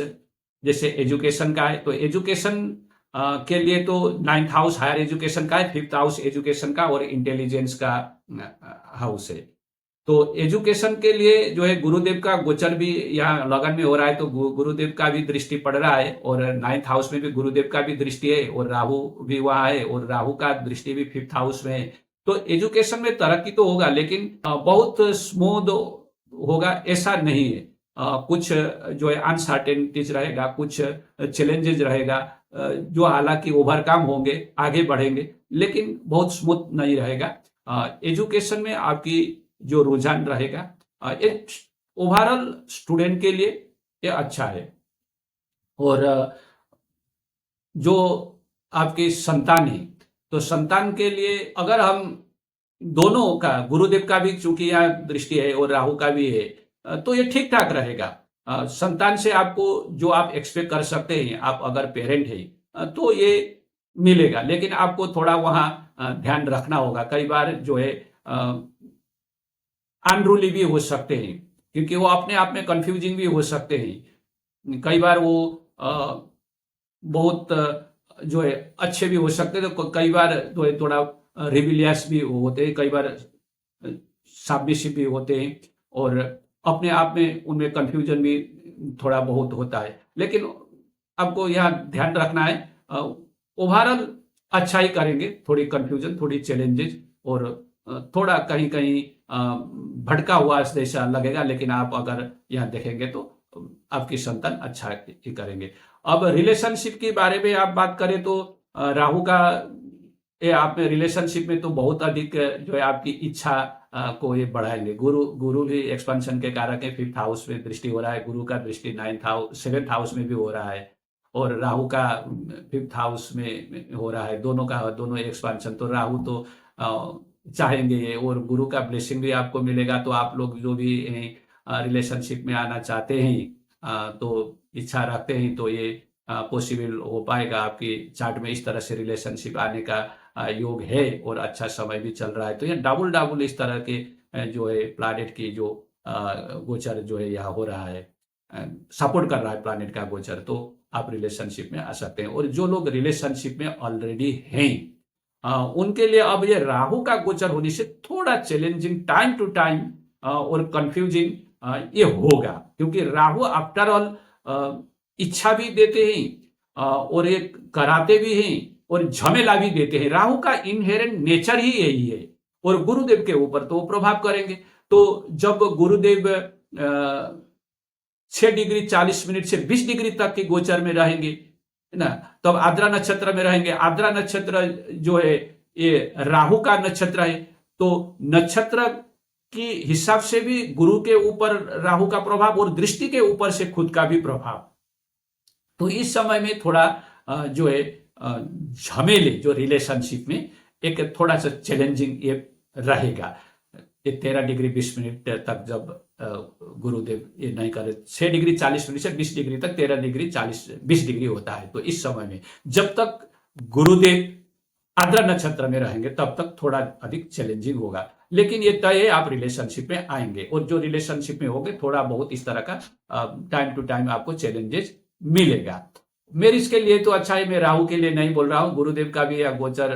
जैसे एजुकेशन का है, तो एजुकेशन के लिए तो 9th हाउस हायर एजुकेशन का है, 5th हाउस एजुकेशन का और इंटेलिजेंस का हाउस है। तो एजुकेशन के लिए जो है गुरुदेव का गोचर भी यहाँ लगन में हो रहा है, तो गुरुदेव का भी दृष्टि पड़ रहा है और 9th हाउस में भी गुरुदेव का भी दृष्टि है और राहु भी वहां है और राहु का दृष्टि भी 5th हाउस में है। तो एजुकेशन में तरक्की तो होगा, लेकिन बहुत स्मूथ होगा ऐसा नहीं है। कुछ जो है अनसर्टेनिटीज रहेगा, कुछ चैलेंजेस रहेगा, जो हालांकि ओवरकम होंगे, आगे बढ़ेंगे, लेकिन बहुत स्मूथ नहीं रहेगा। एजुकेशन में आपकी जो रुझान रहेगा, एक ओवरऑल स्टूडेंट के लिए ये अच्छा है। और जो आपकी संतान है, तो संतान के लिए अगर हम दोनों का, गुरुदेव का भी चूंकि यहाँ दृष्टि है और राहु का भी है, तो ये ठीक ठाक रहेगा। संतान से आपको जो आप एक्सपेक्ट कर सकते हैं, आप अगर पेरेंट हैं तो ये मिलेगा, लेकिन आपको थोड़ा वहां ध्यान रखना होगा। कई बार जो है अनरूली भी हो सकते हैं, क्योंकि वो अपने आप में कंफ्यूजिंग भी हो सकते हैं। कई बार वो बहुत जो है अच्छे भी हो सकते हैं, तो कई बार जो है थोड़ा रिबिलियस भी होते हैं, कई बार सबमिसिव भी होते हैं और अपने आप में उनमें कंफ्यूजन भी थोड़ा बहुत होता है। लेकिन आपको यहाँ ध्यान रखना है, ओवरऑल अच्छा ही करेंगे। थोड़ी कंफ्यूजन, थोड़ी चैलेंजेस और थोड़ा कहीं कहीं भटका हुआ जैसा लगेगा, लेकिन आप अगर यहाँ देखेंगे तो आपकी संतान अच्छा ही करेंगे। अब रिलेशनशिप के बारे में आप बात करें तो राहु का आप में रिलेशनशिप में तो बहुत अधिक जो है आपकी इच्छा को ये बढ़ाएंगे। गुरु भी एक्सपेंशन के कारक है, 5th हाउस में दृष्टि हो रहा है, गुरु का दृष्टि 7th हाउस में भी हो रहा है और राहु का 5th हाउस में हो रहा है। दोनों एक्सपेंशन, तो राहु तो चाहेंगे और गुरु का ब्लेसिंग भी आपको मिलेगा। तो आप लोग जो भी रिलेशनशिप में आना चाहते हैं, तो इच्छा रखते हैं, तो ये पॉसिबल हो पाएगा। आपकी चार्ट में इस तरह से रिलेशनशिप आने का योग है और अच्छा समय भी चल रहा है। तो ये डबल डबल इस तरह के जो है प्लानेट की जो गोचर जो है यहाँ हो रहा है, सपोर्ट कर रहा है प्लानेट का गोचर, तो आप रिलेशनशिप में आ सकते हैं। और जो लोग रिलेशनशिप में ऑलरेडी हैं उनके लिए अब ये राहु का गोचर होने से थोड़ा चैलेंजिंग टाइम टू टाइम और कंफ्यूजिंग ये होगा, क्योंकि राहु आफ्टर ऑल इच्छा भी देते हैं और ये कराते भी हैं और झमेला भी देते हैं। राहु का इनहेरेंट नेचर ही यही है और गुरुदेव के ऊपर तो प्रभाव करेंगे। तो जब गुरुदेव 6 डिग्री 40 मिनट से 20 डिग्री तक के गोचर में रहेंगे है ना, तब आद्रा नक्षत्र में रहेंगे। आद्रा नक्षत्र जो है ये राहु का नक्षत्र है, तो नक्षत्र की हिसाब से भी गुरु के ऊपर राहु का प्रभाव और दृष्टि के ऊपर से खुद का भी प्रभाव। तो इस समय में थोड़ा जो है झमेले जो रिलेशनशिप में एक थोड़ा सा चैलेंजिंग ये रहेगा। ये 13 डिग्री 20 मिनट तक जब गुरुदेव ये नहीं करे, 6 डिग्री 40 मिनट से 20 डिग्री तक 13 डिग्री 20 डिग्री होता है। तो इस समय में जब तक गुरुदेव आद्रा नक्षत्र में रहेंगे तब तक थोड़ा अधिक चैलेंजिंग होगा, लेकिन ये तय है आप रिलेशनशिप में आएंगे और जो रिलेशनशिप में होंगे थोड़ा बहुत इस तरह का टाइम टू टाइम आपको चैलेंजेस मिलेगा। मैरिज के लिए तो अच्छा है, मैं राहु के लिए नहीं बोल रहा हूँ। गुरुदेव का भी गोचर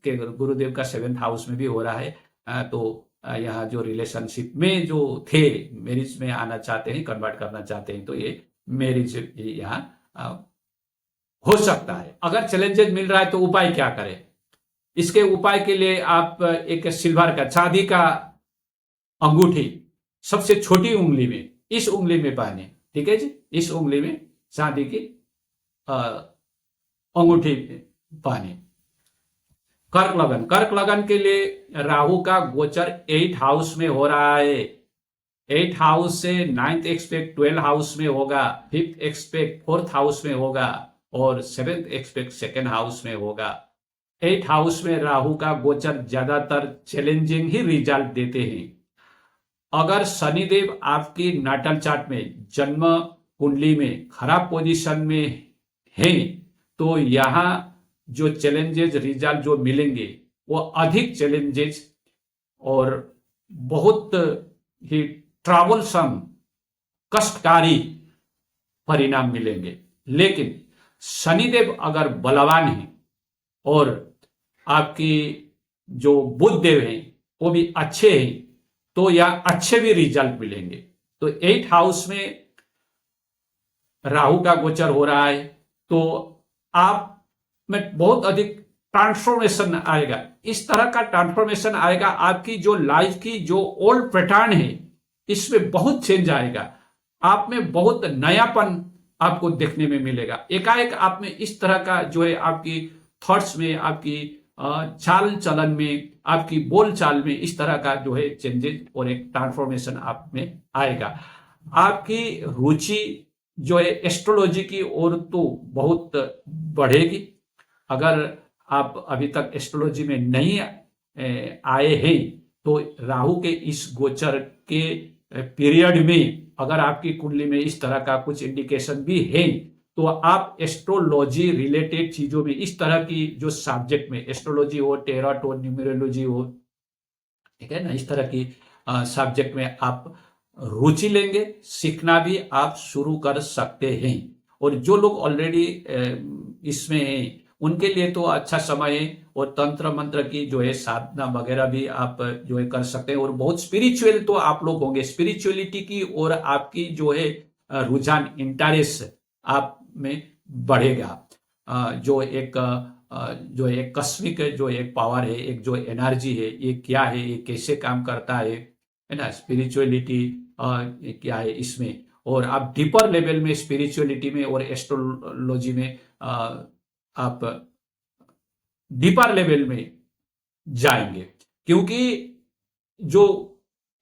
के गुरुदेव का 7th हाउस में भी हो रहा है। तो यहाँ जो रिलेशनशिप में जो थे मैरिज में आना चाहते हैं, कन्वर्ट करना चाहते हैं, तो ये मैरिज यहाँ हो सकता है। अगर चैलेंजेस मिल रहा है तो उपाय क्या करें? इसके उपाय के लिए आप एक सिल्वर का चांदी का अंगूठी सबसे छोटी उंगली में, इस उंगली में पहने, ठीक है जी, इस उंगली में चांदी की अंगूठी पहने। कर्क लगन के लिए राहु का गोचर 8th हाउस में हो रहा है। 8th हाउस से 9th एक्सपेक्ट 12th हाउस में होगा, 5th एक्सपेक्ट 4th हाउस में होगा और 7th एक्सपेक्ट 2nd हाउस में होगा। 8th हाउस में राहु का गोचर ज्यादातर चैलेंजिंग ही रिजल्ट देते हैं। अगर शनिदेव आपकी नाटल चार्ट में जन्म कुंडली में खराब पोजीशन में है तो यहाँ जो चैलेंजेस रिजल्ट जो मिलेंगे वो अधिक चैलेंजेस और बहुत ही ट्रबलसम कष्टकारी परिणाम मिलेंगे। लेकिन शनिदेव अगर बलवान है और आपकी जो बुध देव हैं वो भी अच्छे हैं तो यह अच्छे भी रिजल्ट मिलेंगे। तो 8th हाउस में राहु का गोचर हो रहा है तो आप में बहुत अधिक ट्रांसफॉर्मेशन आएगा। इस तरह का ट्रांसफॉर्मेशन आएगा, आपकी जो लाइफ की जो ओल्ड पैटर्न है इसमें बहुत चेंज आएगा। आप में बहुत नयापन आपको देखने में मिलेगा। एकाएक आप में इस तरह का जो है आपकी थॉट्स में, आपकी चाल चलन में, आपकी बोल चाल में इस तरह का जो है चेंजेस और एक ट्रांसफॉर्मेशन आप में आएगा। आपकी रुचि जो है एस्ट्रोलॉजी की ओर तो बहुत बढ़ेगी। अगर आप अभी तक एस्ट्रोलॉजी में नहीं आए हैं तो राहु के इस गोचर के पीरियड में अगर आपकी कुंडली में इस तरह का कुछ इंडिकेशन भी है तो आप एस्ट्रोलॉजी रिलेटेड चीजों में, इस तरह की जो सब्जेक्ट में, एस्ट्रोलॉजी हो, टेरॉट हो, न्यूमरोलॉजी हो, ठीक है ना, इस तरह की सब्जेक्ट में आप रुचि लेंगे, सीखना भी आप शुरू कर सकते हैं। और जो लोग ऑलरेडी इसमें हैं उनके लिए तो अच्छा समय है और तंत्र मंत्र की जो है साधना वगैरह भी आप जो है कर सकते हैं और बहुत स्पिरिचुअल तो आप लोग होंगे। स्पिरिचुअलिटी की और आपकी जो है रुझान, इंटरेस्ट आप में बढ़ेगा। जो एक कस्मिक जो एक पावर है, एक जो एनर्जी है, ये क्या है, ये कैसे काम करता है ना, स्पिरिचुअलिटी क्या है इसमें, और आप डीपर लेवल में स्पिरिचुअलिटी में और एस्ट्रोलॉजी में आप डीपर लेवल में जाएंगे। क्योंकि जो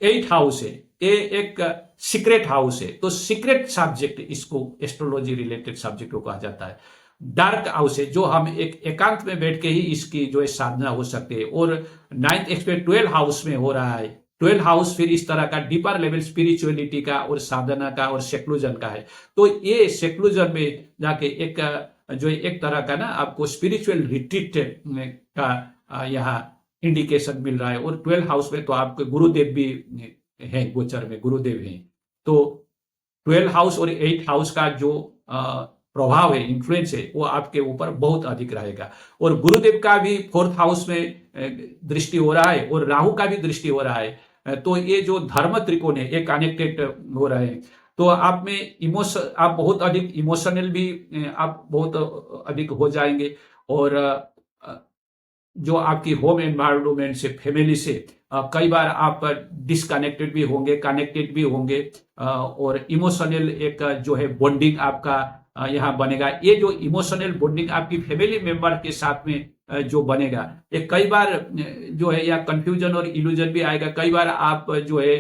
8th हाउस है ये एक सीक्रेट हाउस है, तो सीक्रेट सब्जेक्ट इसको एस्ट्रोलॉजी रिलेटेड सब्जेक्ट को कहा जाता है। डार्क हाउस है जो हम एक एकांत में बैठ के ही इसकी जो है साधना हो सकती है। और 9th एक्सपेक्ट 12th हाउस में हो रहा है, 12 हाउस फिर इस तरह का डीपर लेवल स्पिरिचुअलिटी का और साधना का और सेक्लूजन का है। तो ये सेक्लूजन में जाके एक जो एक तरह का ना आपको स्पिरिचुअल रिट्रीट का यहाँ इंडिकेशन मिल रहा है। और 12 हाउस में तो आपके गुरुदेव भी हैं, गोचर में गुरुदेव हैं। तो 12 हाउस और 8 हाउस का जो प्रभाव है, इन्फ्लुएंस है, वो आपके ऊपर बहुत अधिक रहेगा। और गुरुदेव का भी 4th हाउस में दृष्टि हो रहा है और राहु का भी दृष्टि हो रहा है। तो ये जो धर्म त्रिकोण है ये कनेक्टेड हो रहे हैं। तो आप में आप बहुत अधिक इमोशनल भी आप बहुत अधिक हो जाएंगे। और जो आपकी होम एनवायरनमेंट से, फैमिली से कई बार आप डिसकनेक्टेड भी होंगे, कनेक्टेड भी होंगे। और इमोशनल एक जो है बॉन्डिंग आपका यहाँ बनेगा। ये जो इमोशनल बॉन्डिंग आपकी फैमिली मेंबर के साथ में जो बनेगा, ये कई बार जो है या कंफ्यूजन और इल्यूजन भी आएगा। कई बार आप जो है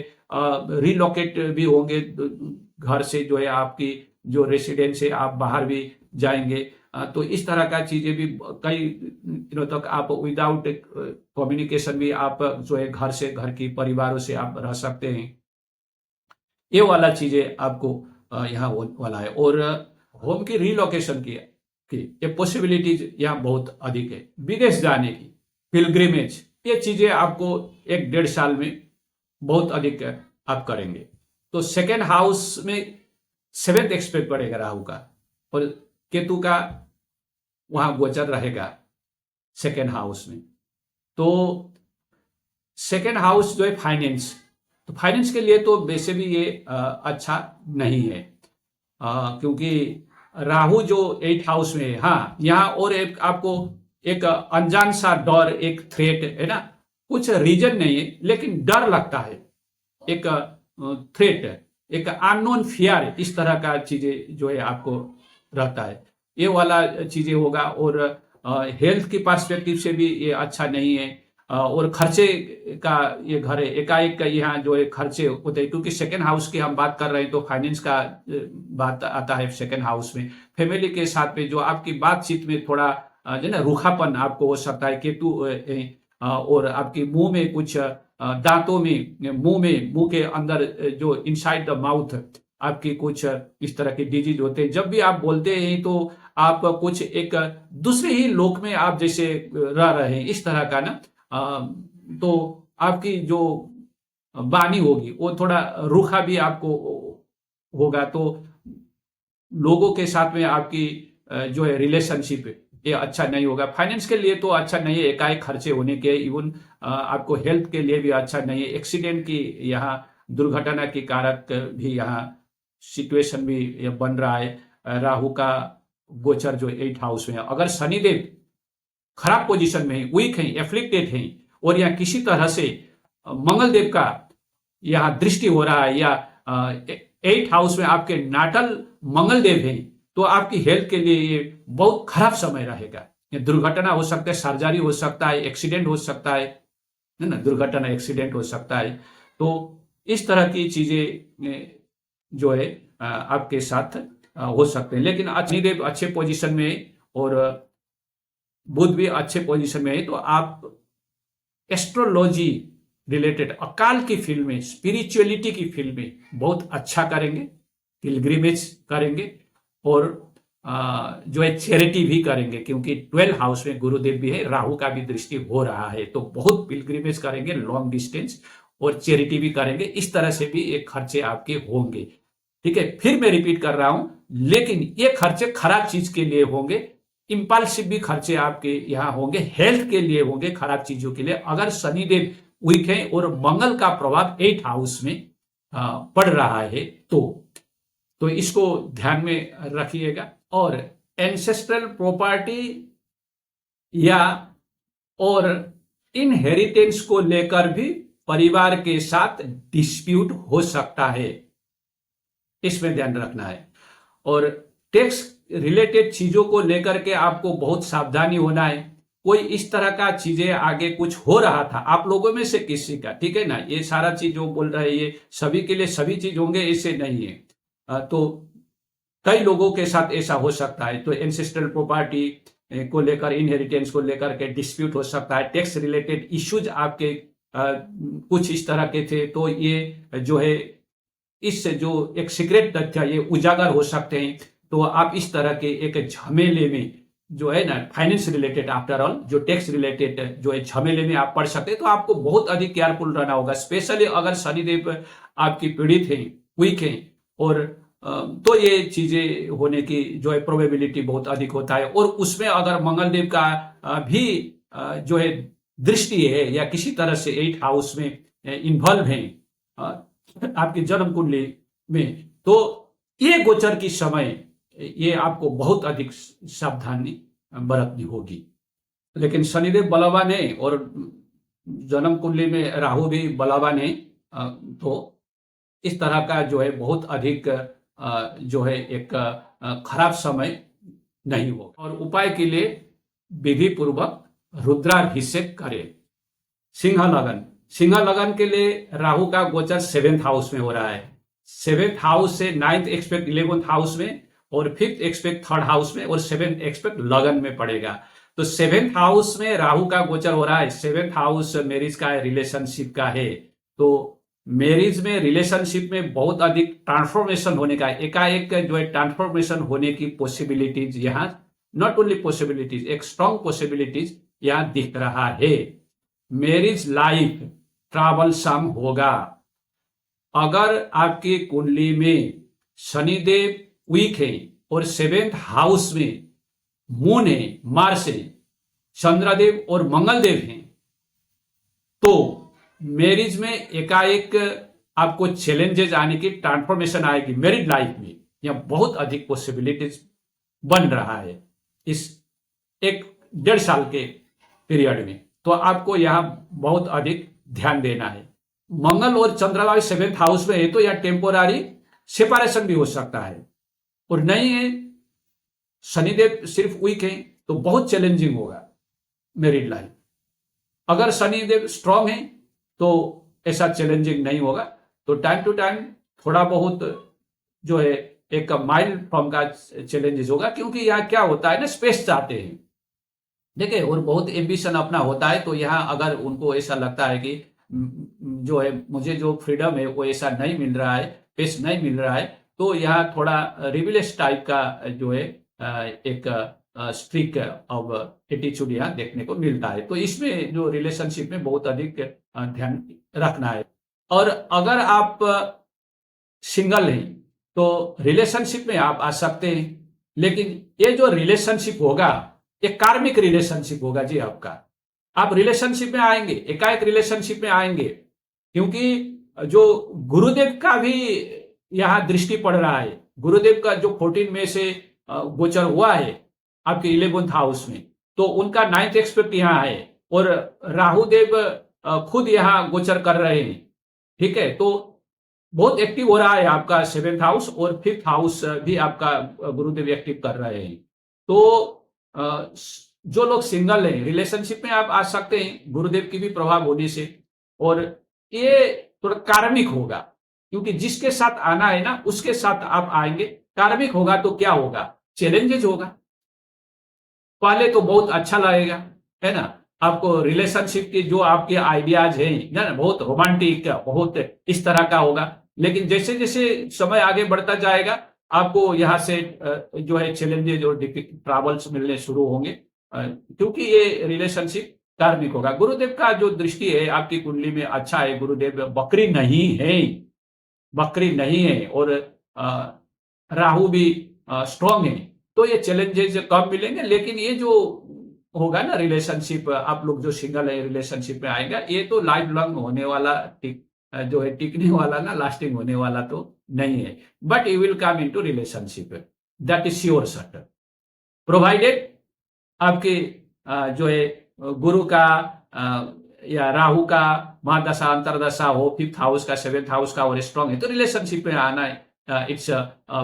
रिलोकेट भी होंगे घर से, जो है आपकी जो रेसिडेंस है आप बाहर भी जाएंगे। तो इस तरह का चीजें भी कई दिनों तक आप विदाउट कम्युनिकेशन भी आप जो है घर से, घर की परिवारों से आप रह सकते हैं। ये वाला चीजें आपको यहाँ वाला है। और होम की रिलोकेशन की ये पॉसिबिलिटीज यहाँ बहुत अधिक है। विदेश जाने की, पिलग्रिमेज, ये चीजें आपको 1-1.5 साल में बहुत अधिक आप करेंगे। तो 2nd हाउस में 7th एक्सपेक्ट बढ़ेगा राहु का, और केतु का वहां गोचर रहेगा 2nd हाउस में। तो 2nd हाउस जो है फाइनेंस, तो फाइनेंस के लिए तो वैसे भी ये अच्छा नहीं है, क्योंकि राहु जो 8th हाउस में है। हाँ, यहाँ और एक आपको एक अनजान सा डर, एक थ्रेट है ना, कुछ रीजन नहीं है लेकिन डर लगता है, एक थ्रेट है, एक अननोन फियर, इस तरह का चीजें जो है आपको रहता है, ये वाला चीजें होगा। और हेल्थ की पर्सपेक्टिव से भी ये अच्छा नहीं है। और खर्चे का ये घर है, एकाएक का यहाँ जो है खर्चे होते हैं, क्योंकि 2nd हाउस की हम बात कर रहे हैं तो फाइनेंस का बात आता है 2nd हाउस में। फैमिली के साथ में जो आपकी बातचीत में थोड़ा जो ना रूखापन आपको हो सकता है, केतु और आपकी मुंह में कुछ दांतों में, मुंह के अंदर जो इनसाइड द माउथ आपकी कुछ इस तरह की डिजीज होते हैं। जब भी आप बोलते हैं तो आप कुछ एक दूसरे ही लोक में आप जैसे रह रहे हैं, इस तरह का ना। तो आपकी जो वाणी होगी वो थोड़ा रूखा भी आपको होगा। तो लोगों के साथ में आपकी जो है रिलेशनशिप ये अच्छा नहीं होगा। फाइनेंस के लिए तो अच्छा नहीं है, एकाएक खर्चे होने के, इवन आपको हेल्थ के लिए भी अच्छा नहीं है। एक्सीडेंट की यहाँ दुर्घटना की कारक भी यहाँ सिचुएशन भी बन रहा है। राहु का गोचर जो 8th हाउस में है, अगर शनिदेव खराब पोजीशन में है, वीक है, एफ्लिक्टेड है, और या किसी तरह से मंगल देव का यहाँ दृष्टि हो रहा है, या 8th हाउस में आपके नाटल मंगल देव है, तो आपकी हेल्थ के लिए ये बहुत खराब समय रहेगा। ये दुर्घटना हो सकता है, सर्जरी हो सकता है, एक्सीडेंट हो सकता है ना, दुर्घटना एक्सीडेंट हो सकता है। तो इस तरह की चीजें जो है आपके साथ हो सकते हैं। लेकिन शनिदेव अच्छे पोजीशन में है और बुध भी अच्छे पोजीशन में है, तो आप एस्ट्रोलॉजी रिलेटेड, अकाल की फील्ड में, स्पिरिचुअलिटी की फील्ड में बहुत अच्छा करेंगे, पिलग्रिमेज करेंगे, और जो है चैरिटी भी करेंगे, क्योंकि 12 हाउस में गुरुदेव भी है, राहु का भी दृष्टि हो रहा है। तो बहुत पिलग्रिमेज करेंगे, लॉन्ग डिस्टेंस, और चैरिटी भी करेंगे। इस तरह से भी एक खर्चे आपके होंगे। ठीक है, फिर मैं रिपीट कर रहा हूं, लेकिन ये खर्चे खराब चीज के लिए होंगे। इंपल्सिव भी खर्चे आपके यहाँ होंगे, हेल्थ के लिए होंगे, खराब चीजों के लिए। अगर शनिदेव वीक है और मंगल का प्रभाव 8th हाउस में पड़ रहा है तो इसको ध्यान में रखिएगा। और एंसेस्ट्रल प्रॉपर्टी या और इनहेरिटेंस को लेकर भी परिवार के साथ डिस्प्यूट हो सकता है, इसमें ध्यान रखना है। और टैक्स रिलेटेड चीजों को लेकर के आपको बहुत सावधानी होना है। कोई इस तरह का चीजें आगे कुछ हो रहा था आप लोगों में से किसी का, ठीक है ना, ये सारा चीज जो बोल रहे हैं ये सभी के लिए सभी चीज होंगे ऐसे नहीं है। तो कई लोगों के साथ ऐसा हो सकता है। तो एंसेस्ट्रल प्रॉपर्टी को लेकर, इनहेरिटेंस को लेकर के डिस्प्यूट हो सकता है। टैक्स रिलेटेड इश्यूज आपके कुछ इस तरह के थे, तो ये जो है इस जो एक सीक्रेट तथ्य ये उजागर हो सकते हैं। तो आप इस तरह के एक झमेले में जो है ना, फाइनेंस रिलेटेड आफ्टर ऑल, जो टैक्स रिलेटेड जो है झमेले में आप पढ़ सकते हैं। तो आपको बहुत अधिक केयरफुल रहना होगा, स्पेशली अगर शनिदेव आपकी पीड़ित हैं, वीक हैं, और तो ये चीजें होने की जो है प्रोबेबिलिटी बहुत अधिक होता है। और उसमें अगर मंगलदेव का भी जो है दृष्टि है या किसी तरह से 8th हाउस में इन्वॉल्व है आपकी जन्म कुंडली में, तो ये गोचर की समय ये आपको बहुत अधिक सावधानी बरतनी होगी। लेकिन शनिदेव बलवान है और जन्म कुंडली में राहु भी बलवान है, तो इस तरह का जो है बहुत अधिक जो है एक खराब समय नहीं हो। और उपाय के लिए विधि पूर्वक रुद्राभिषेक करें। सिंह लगन के लिए राहु का गोचर 7th हाउस में हो रहा है। 7th हाउस से 9th एक्सपेक्ट 11th हाउस में, और 5th एक्सपेक्ट 3rd हाउस में, और 7th एक्सपेक्ट लगन में पड़ेगा। तो 7th हाउस में राहु का गोचर हो रहा है। 7th हाउस मैरिज का है, रिलेशनशिप का है। तो मैरिज में, रिलेशनशिप में बहुत अधिक ट्रांसफॉर्मेशन होने का, एकाएक जो है ट्रांसफॉर्मेशन होने की पॉसिबिलिटीज यहाँ, नॉट ओनली पॉसिबिलिटीज, एक स्ट्रॉन्ग पॉसिबिलिटीज यहाँ दिख रहा है। मैरिज लाइफ ट्रैवलसम होगा। अगर आपकी कुंडली में शनिदेव वीक है और 7th हाउस में मून है, मार्स है, चंद्रदेव और मंगलदेव हैं, तो मैरिज में एकाएक आपको चैलेंजेस आने की, ट्रांसफॉर्मेशन आएगी मैरिड लाइफ में। यह बहुत अधिक पॉसिबिलिटीज बन रहा है इस 1-1.5 साल के पीरियड में। तो आपको यहां बहुत अधिक ध्यान देना है। मंगल और चंद्रमा 7th हाउस में है, तो यह टेम्पोरारी सेपरेशन भी हो सकता है। और नहीं है, शनिदेव सिर्फ वीक है, तो बहुत चैलेंजिंग होगा मैरिड लाइफ। अगर शनिदेव स्ट्रांग है तो ऐसा चैलेंजिंग नहीं होगा। तो टाइम टू टाइम थोड़ा बहुत जो है एक माइल्ड फॉर्म का चैलेंजेस होगा, क्योंकि यहाँ क्या होता है ना, स्पेस चाहते हैं, देखिए, और बहुत एम्बिशन अपना होता है। तो यहाँ अगर उनको ऐसा लगता है कि जो है मुझे जो फ्रीडम है वो ऐसा नहीं मिल रहा है, स्पेस नहीं मिल रहा है, तो यहाँ थोड़ा रिबिलियस टाइप का जो है एक स्ट्रिक ऑफ एटीट्यूड यहाँ देखने को मिलता है। तो इसमें जो रिलेशनशिप में बहुत अधिक ध्यान रखना है। और अगर आप सिंगल हैं तो रिलेशनशिप में आप आ सकते हैं, लेकिन ये जो रिलेशनशिप होगा ये कार्मिक रिलेशनशिप होगा जी आपका। आप रिलेशनशिप में आएंगे, एकाएक रिलेशनशिप में आएंगे, क्योंकि जो गुरुदेव का भी यहाँ दृष्टि पड़ रहा है। गुरुदेव का जो 14 में से गोचर हुआ है आपके 11th हाउस में, तो उनका 9th एक्सपेक्ट यहाँ है, और राहुदेव खुद यहाँ गोचर कर रहे हैं। ठीक है, तो बहुत एक्टिव हो रहा है आपका 7th हाउस, और 5th हाउस भी आपका गुरुदेव एक्टिव कर रहे हैं। तो जो लोग सिंगल हैं, रिलेशनशिप में आप आ सकते हैं गुरुदेव की भी प्रभाव होने से। और ये थोड़ा कार्मिक होगा, क्योंकि जिसके साथ आना है ना उसके साथ आप आएंगे। कार्मिक होगा तो क्या होगा, चैलेंजेस होगा। पहले तो बहुत अच्छा लगेगा, है ना, आपको रिलेशनशिप के जो आपके आइडियाज हैं ना, बहुत रोमांटिक, बहुत इस तरह का होगा। लेकिन जैसे जैसे समय आगे बढ़ता जाएगा आपको यहाँ से जो है चैलेंजेज और ट्रैवल्स मिलने शुरू होंगे, क्योंकि ये रिलेशनशिप कार्मिक होगा। गुरुदेव का जो दृष्टि है आपकी कुंडली में अच्छा है, गुरुदेव बकरी नहीं है, बकरी नहीं है, और राहु भी स्ट्रांग है, तो ये चैलेंजेस कम मिलेंगे। लेकिन ये जो होगा ना रिलेशनशिप, आप लोग जो सिंगल है रिलेशनशिप में आएगा, ये तो लाइफ लॉन्ग होने वाला, जो है टिकने वाला ना, लास्टिंग होने वाला तो नहीं है। But you will come into relationship, that is sure shot, provided आपके जो है गुरु का या राहु का महादशा अंतरदशा हो, 5th हाउस का, 7th हाउस का, और स्ट्रांग है, तो रिलेशनशिप में आना है, it's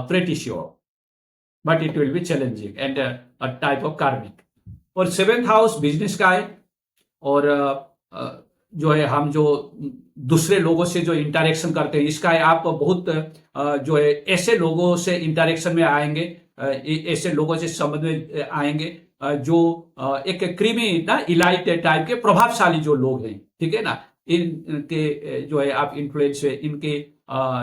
pretty sure, but it will be challenging and a type of कार्मिक। और 7th हाउस बिजनेस का है, और जो है हम जो दूसरे लोगों से जो इंटरेक्शन करते हैं इसका है। आप बहुत जो है ऐसे लोगों से इंटरेक्शन में आएंगे, ऐसे लोगों से संबंध में आएंगे जो एक क्रीमी ना इलाइट टाइप के प्रभावशाली जो लोग हैं, ठीक है ना, इनके जो है आप इन्फ्लुएंस से इनके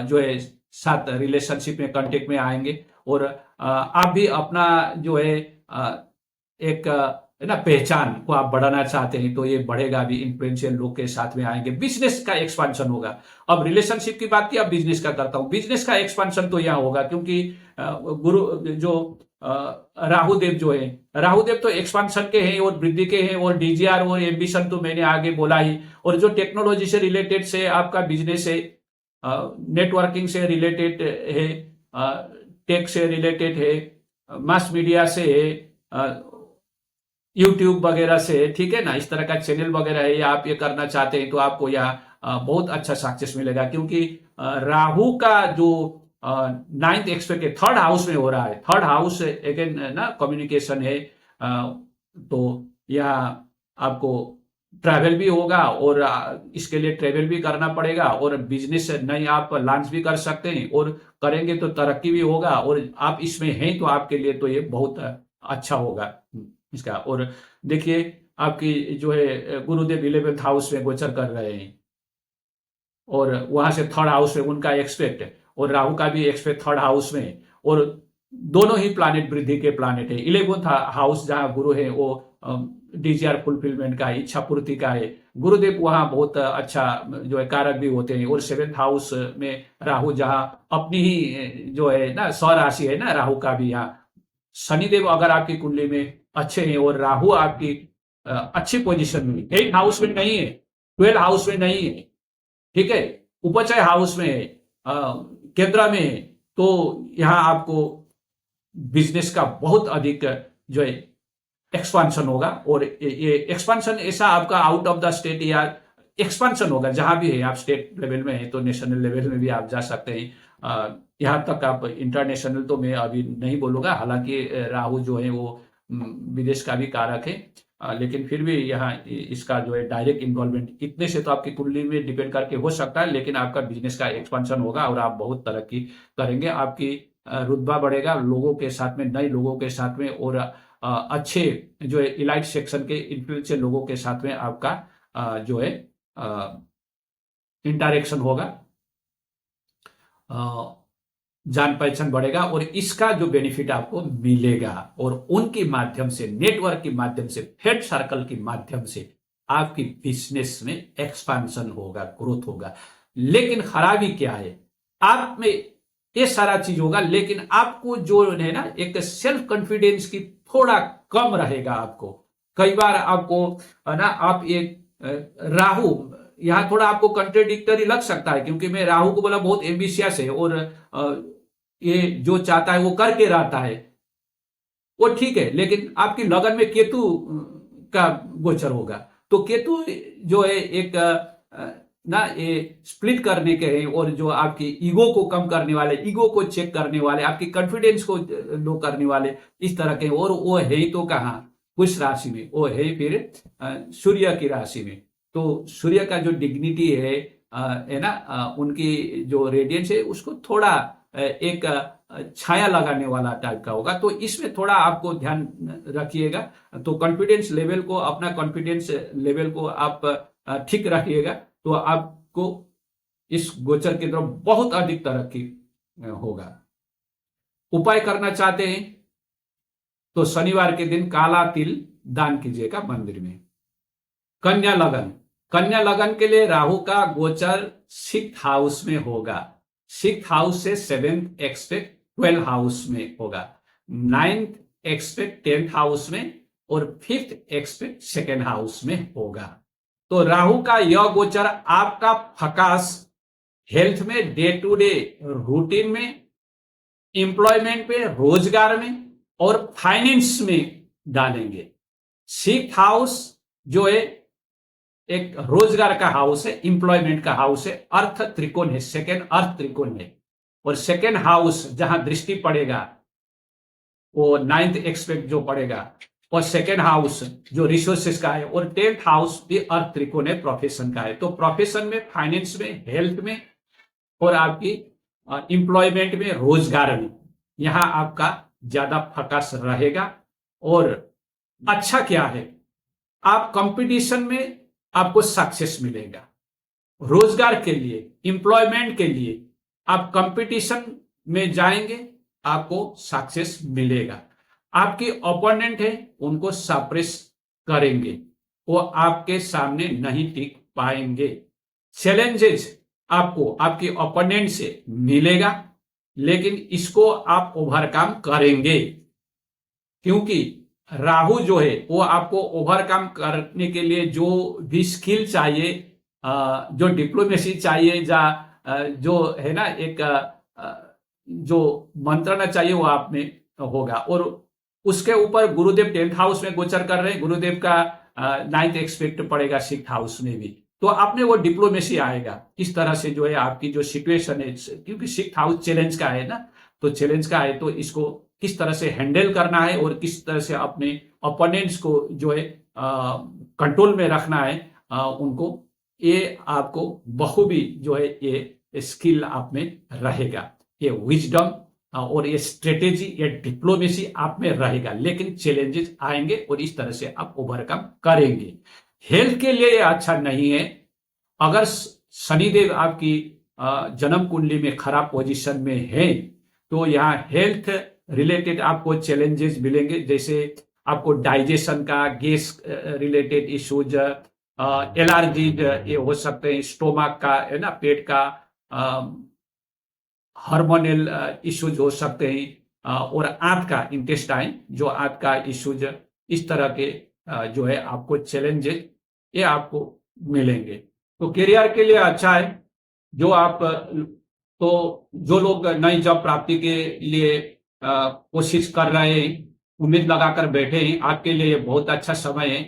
जो है साथ रिलेशनशिप में कांटेक्ट में आएंगे, और आप भी अपना जो है एक है ना पहचान को आप बढ़ाना चाहते हैं तो ये बढ़ेगा भी, इन्फ्लुएंशियल लोग के साथ में आएंगे, बिजनेस का एक्सपांशन होगा। अब रिलेशनशिप की बात की, अब बिजनेस का करता हूं। बिजनेस का एक्सपांशन तो यहाँ होगा क्योंकि गुरु जो राहुदेव जो है, राहुदेव तो एक्सपांशन के हैं और वृद्धि के हैं, और डीजीआर और एम्बिशन तो मैंने आगे बोला ही, और जो टेक्नोलॉजी से रिलेटेड से आपका बिजनेस है, नेटवर्किंग से रिलेटेड है, टेक से रिलेटेड है, मास मीडिया से है, यूट्यूब वगैरह से, ठीक है ना, इस तरह का चैनल वगैरह है, या आप ये करना चाहते हैं तो आपको यहाँ बहुत अच्छा सक्सेस मिलेगा। क्योंकि राहु का जो 9th एक्सपेक्ट है, 3rd हाउस में हो रहा है। 3rd हाउस अगेन ना कम्युनिकेशन है, तो यहाँ आपको ट्रैवल भी होगा, और इसके लिए ट्रैवल भी करना पड़ेगा, और बिजनेस नई आप लॉन्च भी कर सकते हैं, और करेंगे तो तरक्की भी होगा, और आप इसमें हैं तो आपके लिए तो ये बहुत अच्छा होगा इसका। और देखिए आपकी जो है गुरुदेव 11th हाउस में गोचर कर रहे हैं, और वहां से 3rd हाउस में उनका एक्सपेक्ट है, और राहु का भी एक्सपेक्ट 3rd हाउस में, और दोनों ही प्लानेट वृद्धि के प्लानेट है। 11th हाउस जहां गुरु है वो डीजीआर फुलफिलमेंट का है, इच्छा पूर्ति का है। गुरुदेव वहां बहुत अच्छा जो है कारक भी होते हैं। और 7th हाउस में राहु जहां अपनी ही जो है ना स्वराशि है ना राहु का भी, यहाँ शनिदेव अगर आपकी कुंडली में अच्छे हैं और राहु आपकी अच्छी पोजीशन में, 8th हाउस में नहीं है, 12th हाउस में नहीं है, ठीक है, उपचय हाउस में है, केंद्र में है, तो यहां आपको बिजनेस का बहुत अधिक जो है एक्सपांशन होगा। और ये एक्सपांशन ऐसा आपका आउट ऑफ द स्टेट या एक्सपांशन होगा, जहां भी है आप स्टेट लेवल में है तो नेशनल लेवल में भी आप जा सकते हैं। यहां तक आप इंटरनेशनल तो मैं अभी नहीं बोलूंगा, हालांकि राहु जो है वो विदेश का भी कारक है, लेकिन फिर भी यहाँ इसका जो है डायरेक्ट इन्वॉल्वमेंट इतने से तो आपकी कुंडली में डिपेंड करके हो सकता है, लेकिन आपका बिजनेस का एक्सपांशन होगा और आप बहुत तरक्की करेंगे। आपकी रुतबा बढ़ेगा लोगों के साथ में, नए लोगों के साथ में, और अच्छे जो है इलाइट सेक्शन के इन्फ्लुएंशियल लोगों के साथ में आपका जो है इंटरेक्शन होगा, जान पहचान बढ़ेगा, और इसका जो बेनिफिट आपको मिलेगा, और उनके माध्यम से, नेटवर्क के माध्यम से, फ्रेंड सर्कल के माध्यम से आपकी बिजनेस में एक्सपांशन होगा, ग्रोथ होगा। लेकिन खराबी क्या है, आप में ये सारा चीज होगा, लेकिन आपको जो है ना एक सेल्फ कॉन्फिडेंस की थोड़ा कम रहेगा। आपको कई बार आपको ना आप एक राहु यहां थोड़ा आपको कंट्रेडिक्टरी लग सकता है, क्योंकि मैं राहु को बोला बहुत एम्बिशियस है, और ये जो चाहता है वो करके रहता है, वो ठीक है, लेकिन आपकी लगन में केतु का गोचर होगा, तो केतु जो है एक ना ये स्प्लिट करने के हैं, और जो आपकी ईगो को कम करने वाले, ईगो को चेक करने वाले, आपकी कॉन्फिडेंस को लो करने वाले, इस तरह के। और वो है ही तो कहाँ, कुछ राशि में, वो है फिर सूर्य की राशि में। तो सूर्य का जो डिग्निटी है ना, उनकी जो रेडियंस है उसको थोड़ा एक छाया लगाने वाला टाइप का होगा, तो इसमें थोड़ा आपको ध्यान रखिएगा। तो कॉन्फिडेंस लेवल को, अपना कॉन्फिडेंस लेवल को आप ठीक रखिएगा, तो आपको इस गोचर की तरफ बहुत अधिक तरक्की होगा। उपाय करना चाहते हैं तो शनिवार के दिन काला तिल दान कीजिएगा मंदिर में। कन्या लगन, कन्या लगन के लिए राहु का गोचर 6th हाउस में होगा, 6th हाउस से 7th एक्सपेक्ट 12th हाउस में होगा, 9th एक्सपेक्ट 10th हाउस में, और 5th एक्सपेक्ट 2nd हाउस में होगा। तो राहु का यह गोचर आपका फोकस हेल्थ में, डे टू डे रूटीन में, एम्प्लॉयमेंट में, रोजगार में और फाइनेंस में डालेंगे। 6th हाउस जो है एक रोजगार का हाउस है, एम्प्लॉयमेंट का हाउस है, अर्थ त्रिकोण है, 2nd अर्थ त्रिकोण है, और 2nd हाउस जहां दृष्टि पड़ेगा वो 9th एक्सपेक्ट जो पड़ेगा, और 2nd हाउस जो रिसोर्सेस का है, और 10th हाउस भी अर्थ त्रिकोण है, प्रोफेशन का है। तो प्रोफेशन में, फाइनेंस में, हेल्थ में, और आपकी एम्प्लॉयमेंट में, रोजगार में, यहां आपका ज्यादा फोकस रहेगा। और अच्छा क्या है, आप कंपटीशन में आपको सक्सेस मिलेगा, रोजगार के लिए, एम्प्लॉयमेंट के लिए आप कंपटीशन में जाएंगे, आपको सक्सेस मिलेगा। आपके ओपोनेंट है उनको सप्रेस करेंगे, वो आपके सामने नहीं टिक पाएंगे। चैलेंजेस आपको आपके ओपोनेंट से मिलेगा, लेकिन इसको आप ओवरकम करेंगे, क्योंकि राहु जो है वो आपको ओवरकम करने के लिए जो भी स्किल चाहिए, जो डिप्लोमेसी चाहिए, जो है ना एक जो मंत्रणा चाहिए वो आप में होगा। और उसके ऊपर गुरुदेव 10th हाउस में गोचर कर रहे हैं, गुरुदेव का 9th एक्सपेक्ट पड़ेगा 6th हाउस में भी, तो आप में वो डिप्लोमेसी आएगा किस तरह से जो है आपकी जो सिचुएशन है, क्योंकि 6th हाउस चैलेंज का है ना, तो चैलेंज का है, तो इसको किस तरह से हैंडल करना है और किस तरह से अपने ओपोनेंट्स को जो है कंट्रोल में रखना है, उनको, ये आपको बखूबी जो है ये स्किल आप में रहेगा, ये विजडम और ये स्ट्रेटेजी, ये डिप्लोमेसी आप में रहेगा। लेकिन चैलेंजेस आएंगे और इस तरह से आप ओवरकम करेंगे। हेल्थ के लिए अच्छा नहीं है। अगर शनिदेव आपकी जन्म कुंडली में खराब पोजीशन में है, तो यहाँ हेल्थ रिलेटेड आपको चैलेंजेस मिलेंगे, जैसे आपको डाइजेशन का, गैस रिलेटेड इश्यूज, एलर्जी ये हो सकते हैं, स्टोमक का है ना, पेट का, हार्मोनल इश्यूज हो सकते हैं, और आंत का, इंटेस्टाइन जो आंत का इश्यूज, इस तरह के जो है आपको चैलेंजेस ये आपको मिलेंगे। तो करियर के लिए अच्छा है। जो आप तो जो लोग नई जॉब प्राप्ति के लिए कोशिश कर रहे हैं, उम्मीद लगाकर बैठे हैं, आपके लिए बहुत अच्छा समय है।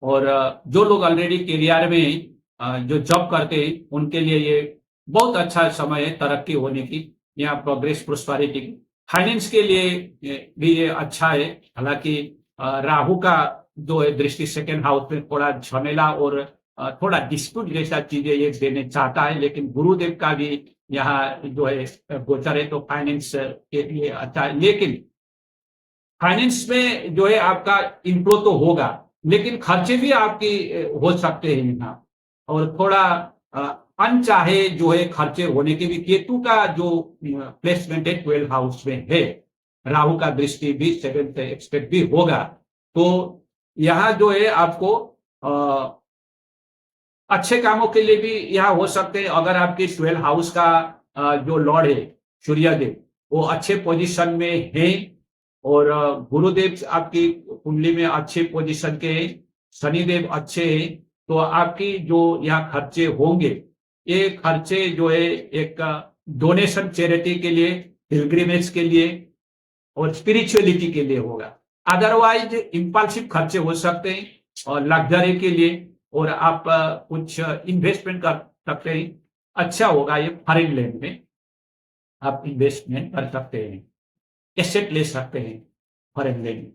और जो लोग ऑलरेडी करियर में हैं, जो जॉब करते हैं, उनके लिए ये बहुत अच्छा समय है तरक्की होने की, या प्रोग्रेस, प्रोस्पेरिटी की। फाइनेंस के लिए भी ये अच्छा है। हालांकि राहु का जो है दृष्टि 2nd हाउस में थोड़ा झमेला और थोड़ा डिस्प्यूट जैसा चीजें ये देने चाहता है, लेकिन गुरुदेव का भी यहाँ जो है गोचर है, तो फाइनेंस के लिए अच्छा है। लेकिन फाइनेंस में जो है आपका इनफ्लो तो होगा, लेकिन खर्चे भी आपकी हो सकते हैं यहाँ, और थोड़ा अनचाहे जो है खर्चे होने के भी। केतु का जो प्लेसमेंट है 12 हाउस में है, राहु का दृष्टि भी 7th एक्सपेक्ट भी होगा, तो यहाँ जो है आपको अच्छे कामों के लिए भी यहाँ हो सकते हैं। अगर आपके 12 हाउस का जो लॉर्ड है सूर्यदेव, वो अच्छे पोजीशन में है, और गुरुदेव आपकी कुंडली में अच्छे पोजीशन के हैं, शनिदेव अच्छे हैं, तो आपकी जो यहाँ खर्चे होंगे, ये खर्चे जो है एक डोनेशन चैरिटी के लिए, पिलग्रिमेज के लिए और स्पिरिचुअलिटी के लिए होगा। अदरवाइज इंपल्सिव खर्चे हो सकते हैं, और लग्जरी के लिए, और आप कुछ इन्वेस्टमेंट कर सकते हैं। अच्छा होगा ये फॉरेन लैंड में आप इन्वेस्टमेंट कर सकते हैं, एसेट ले सकते हैं फॉरेन लैंड में,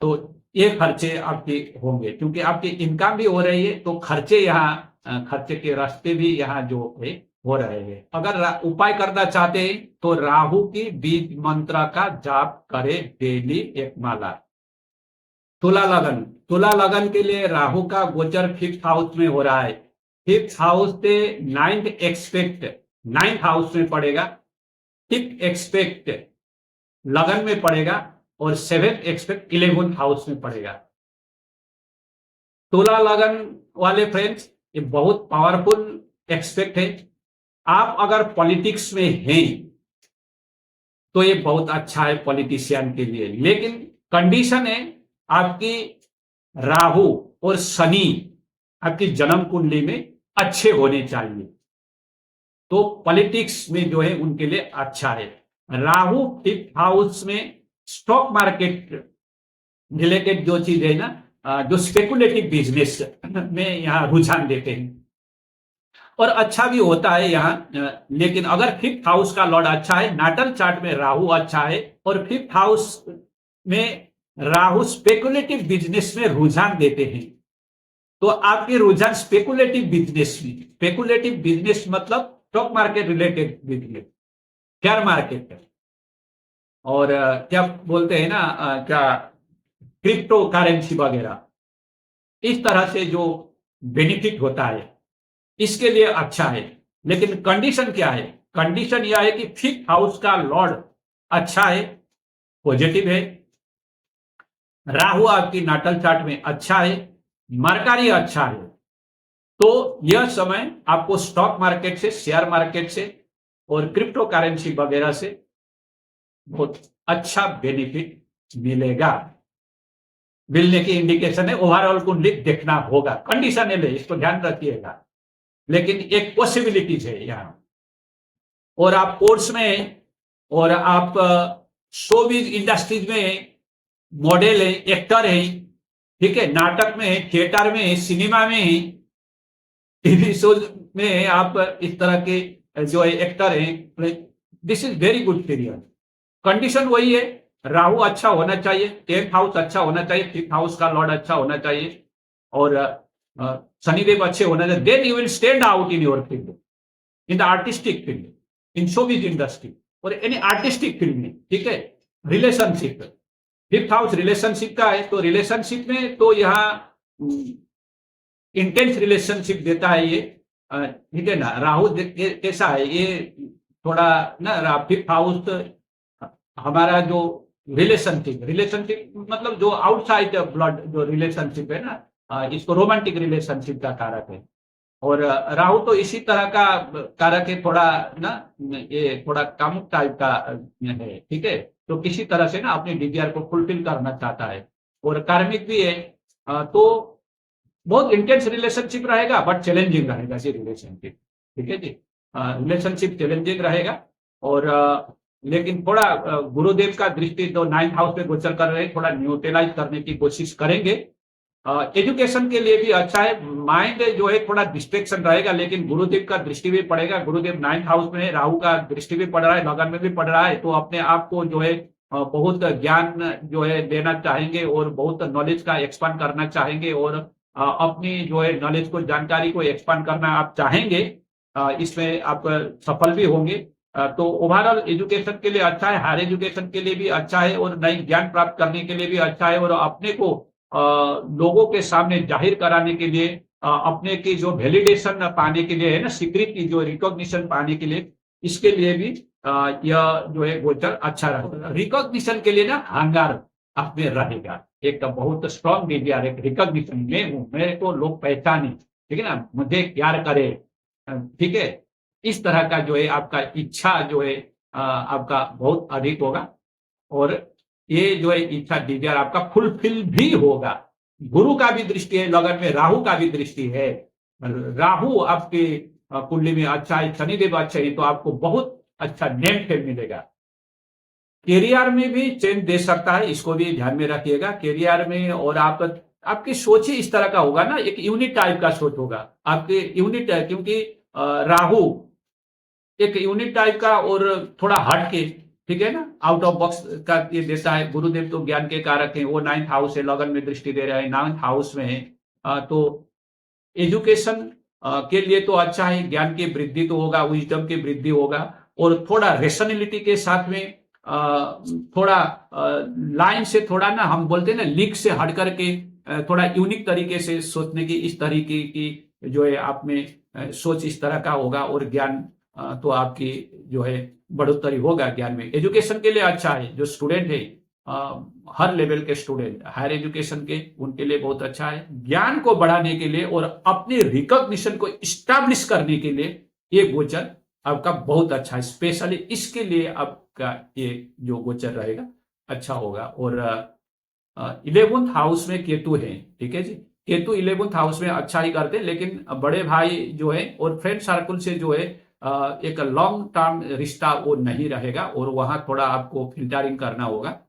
तो ये खर्चे आपके होंगे, क्योंकि आपकी इनकम भी हो रही है, तो खर्चे यहाँ खर्चे के रास्ते भी यहाँ जो है हो रहे हैं। अगर उपाय करना चाहते हैं तो राहु की बीज मंत्र का जाप करें डेली 1 माला। तुला लगन, तुला लगन के लिए राहु का गोचर 5th हाउस में हो रहा है। 5th हाउस से 9th एक्सपेक्ट 9th हाउस में पड़ेगा, 5th एक्सपेक्ट लगन में पड़ेगा, और 7th एक्सपेक्ट 11th हाउस में पड़ेगा। तुला लगन वाले फ्रेंड्स, ये बहुत पावरफुल एक्सपेक्ट है। आप अगर पॉलिटिक्स में हैं तो ये बहुत अच्छा है पॉलिटिशियन के लिए, लेकिन कंडीशन है आपकी राहु और शनि आपकी जन्म कुंडली में अच्छे होने चाहिए, तो पॉलिटिक्स में जो है उनके लिए अच्छा है। राहु 5th हाउस में स्टॉक मार्केट रिलेटेड जो चीज है ना, जो स्पेकुलेटिव बिजनेस में यहाँ रुझान देते हैं, और अच्छा भी होता है यहाँ। लेकिन अगर 5th हाउस का लॉर्ड अच्छा है, नाटल चार्ट में राहु अच्छा है, और 5th हाउस में राहु स्पेकुलेटिव बिजनेस में रुझान देते हैं, तो आपके रुझान स्पेकुलेटिव बिजनेस में, स्पेकुलेटिव बिजनेस मतलब stock market related business, share market, और क्या बोलते हैं ना, क्या क्रिप्टो करेंसी वगैरह, इस तरह से जो बेनिफिट होता है, इसके लिए अच्छा है। लेकिन कंडीशन क्या है? कंडीशन यह है कि फिफ्थ हाउस का लॉर्ड अच्छा है, पॉजिटिव है, राहु आपकी नाटल चार्ट में अच्छा है, मरकरी अच्छा है, तो यह समय आपको स्टॉक मार्केट से, शेयर मार्केट से और क्रिप्टो करेंसी वगैरह से बहुत अच्छा बेनिफिट मिलेगा, मिलने की इंडिकेशन है। ओवरऑल कुंडली देखना होगा, कंडीशनल है, इसको ध्यान रखिएगा, लेकिन एक पॉसिबिलिटीज है यहाँ। और आप कोर्स में और आप शोबिज इंडस्ट्रीज में मॉडल है, एक्टर है, ठीक है, नाटक में है, थिएटर में है, सिनेमा में है, टीवी शो में आप इस तरह के जो है एक्टर हैं, this is very good period. Condition वही है, राहु अच्छा होना चाहिए, 10th हाउस अच्छा होना चाहिए, 5th हाउस का लॉर्ड अच्छा होना चाहिए, और शनिदेव अच्छे होना चाहिए, then you will stand out in your field, in the artistic field, in showbiz industry और एनी आर्टिस्टिक फील्ड में, ठीक है। रिलेशनशिप, 5th हाउस रिलेशनशिप का है, तो रिलेशनशिप में तो यहाँ इंटेंस रिलेशनशिप देता है ये, ठीक है ना। राहु कैसा है ये, थोड़ा ना, 5th हाउस हमारा जो रिलेशनशिप, रिलेशनशिप मतलब जो आउटसाइड ब्लड जो रिलेशनशिप है ना, इसको रोमांटिक रिलेशनशिप का कारक है। और राहु तो इसी तरह का कारक है, थोड़ा ना, ये थोड़ा कामुक टाइप का है, ठीक है। तो किसी तरह से ना अपने डिजायर को फुलफिल करना चाहता है, और कार्मिक भी है, तो बहुत इंटेंस रिलेशनशिप रहेगा, बट चैलेंजिंग रहेगा ये रिलेशनशिप, ठीक है जी। रिलेशनशिप चैलेंजिंग रहेगा, और लेकिन थोड़ा गुरुदेव का दृष्टि तो 9th हाउस में गोचर कर रहे हैं, थोड़ा न्यूट्रलाइज करने की कोशिश करेंगे। एजुकेशन के लिए भी अच्छा है, माइंड जो है थोड़ा डिस्ट्रैक्शन रहेगा, लेकिन गुरुदेव का दृष्टि भी पड़ेगा, गुरुदेव 9th हाउस में है, राहु का दृष्टि भी पड़ रहा है, लगन में भी पड़ रहा है, तो अपने आप को जो है बहुत ज्ञान जो है देना चाहेंगे, और बहुत नॉलेज का एक्सपांड करना चाहेंगे, और अपनी जो है नॉलेज को, जानकारी को एक्सपांड करना आप चाहेंगे, इसमें आप सफल भी होंगे। तो ओवरऑल एजुकेशन के लिए अच्छा है, हायर एजुकेशन के लिए भी अच्छा है, और नई ज्ञान प्राप्त करने के लिए भी अच्छा है, और अपने को लोगों के सामने जाहिर कराने के लिए, अपने की जो वैलिडेशन पाने के लिए है ना, स्वीकृति जो रिकॉग्निशन पाने के लिए, इसके लिए भी यह जो है गोचर अच्छा रहेगा। रिकॉग्निशन के लिए ना हंगार आप में रहेगा, एक बहुत स्ट्रॉन्ग डिजायर, एक रिकॉग्निशन में हूं, मेरे को लोग पहचाने, ठीक है ना, मुझे प्यार करे, ठीक है। इस तरह का जो है आपका इच्छा जो है आपका बहुत अधिक होगा, और ये जो है इच्छा डिजायर आपका फुलफिल भी होगा। गुरु का भी दृष्टि है लगन में, राहु का भी दृष्टि है, राहु आपके कुंडली में अच्छा है, शनिदेव अच्छा है, तो आपको बहुत अच्छा नेम फेम मिलेगा। कैरियर में भी चेंज दे सकता है, इसको भी ध्यान में रखिएगा कैरियर में। और आप आपकी सोच ही इस तरह का होगा ना, एक यूनिट टाइप का सोच होगा आपके, यूनिट है, क्योंकि राहु एक यूनिट टाइप का और थोड़ा हट के, ठीक है ना, आउट ऑफ बॉक्स का ये देता है। गुरुदेव तो ज्ञान के कारक हैं, वो 9th हाउस है, लगन में दृष्टि दे रहा है, 9th हाउस में है, तो एजुकेशन के लिए तो अच्छा है, ज्ञान की वृद्धि तो होगा, विजडम की वृद्धि होगा, और थोड़ा रेशनलिटी के साथ में थोड़ा लाइन से, थोड़ा ना हम बोलते हैं ना, लीक से हट करके थोड़ा यूनिक तरीके से सोचने की, इस तरीके की जो है आप में सोच इस तरह का होगा, और ज्ञान तो आपकी जो है बढ़ोतरी होगा ज्ञान में। एजुकेशन के लिए अच्छा है, जो स्टूडेंट है, हर लेवल के स्टूडेंट हायर एजुकेशन के, उनके लिए बहुत अच्छा है। ज्ञान को बढ़ाने के लिए और अपने रिकॉग्निशन को इस्टेब्लिश करने के लिए ये गोचर आपका बहुत अच्छा है, स्पेशली इसके लिए आपका ये जो गोचर रहेगा अच्छा होगा। और 11th हाउस में केतु है, ठीक है जी। केतु 11th हाउस में अच्छा ही करते हैं, लेकिन बड़े भाई जो है और फ्रेंड सर्कल से जो है एक लॉन्ग टर्म रिश्ता वो नहीं रहेगा, और वहां थोड़ा आपको फिल्टरिंग करना होगा।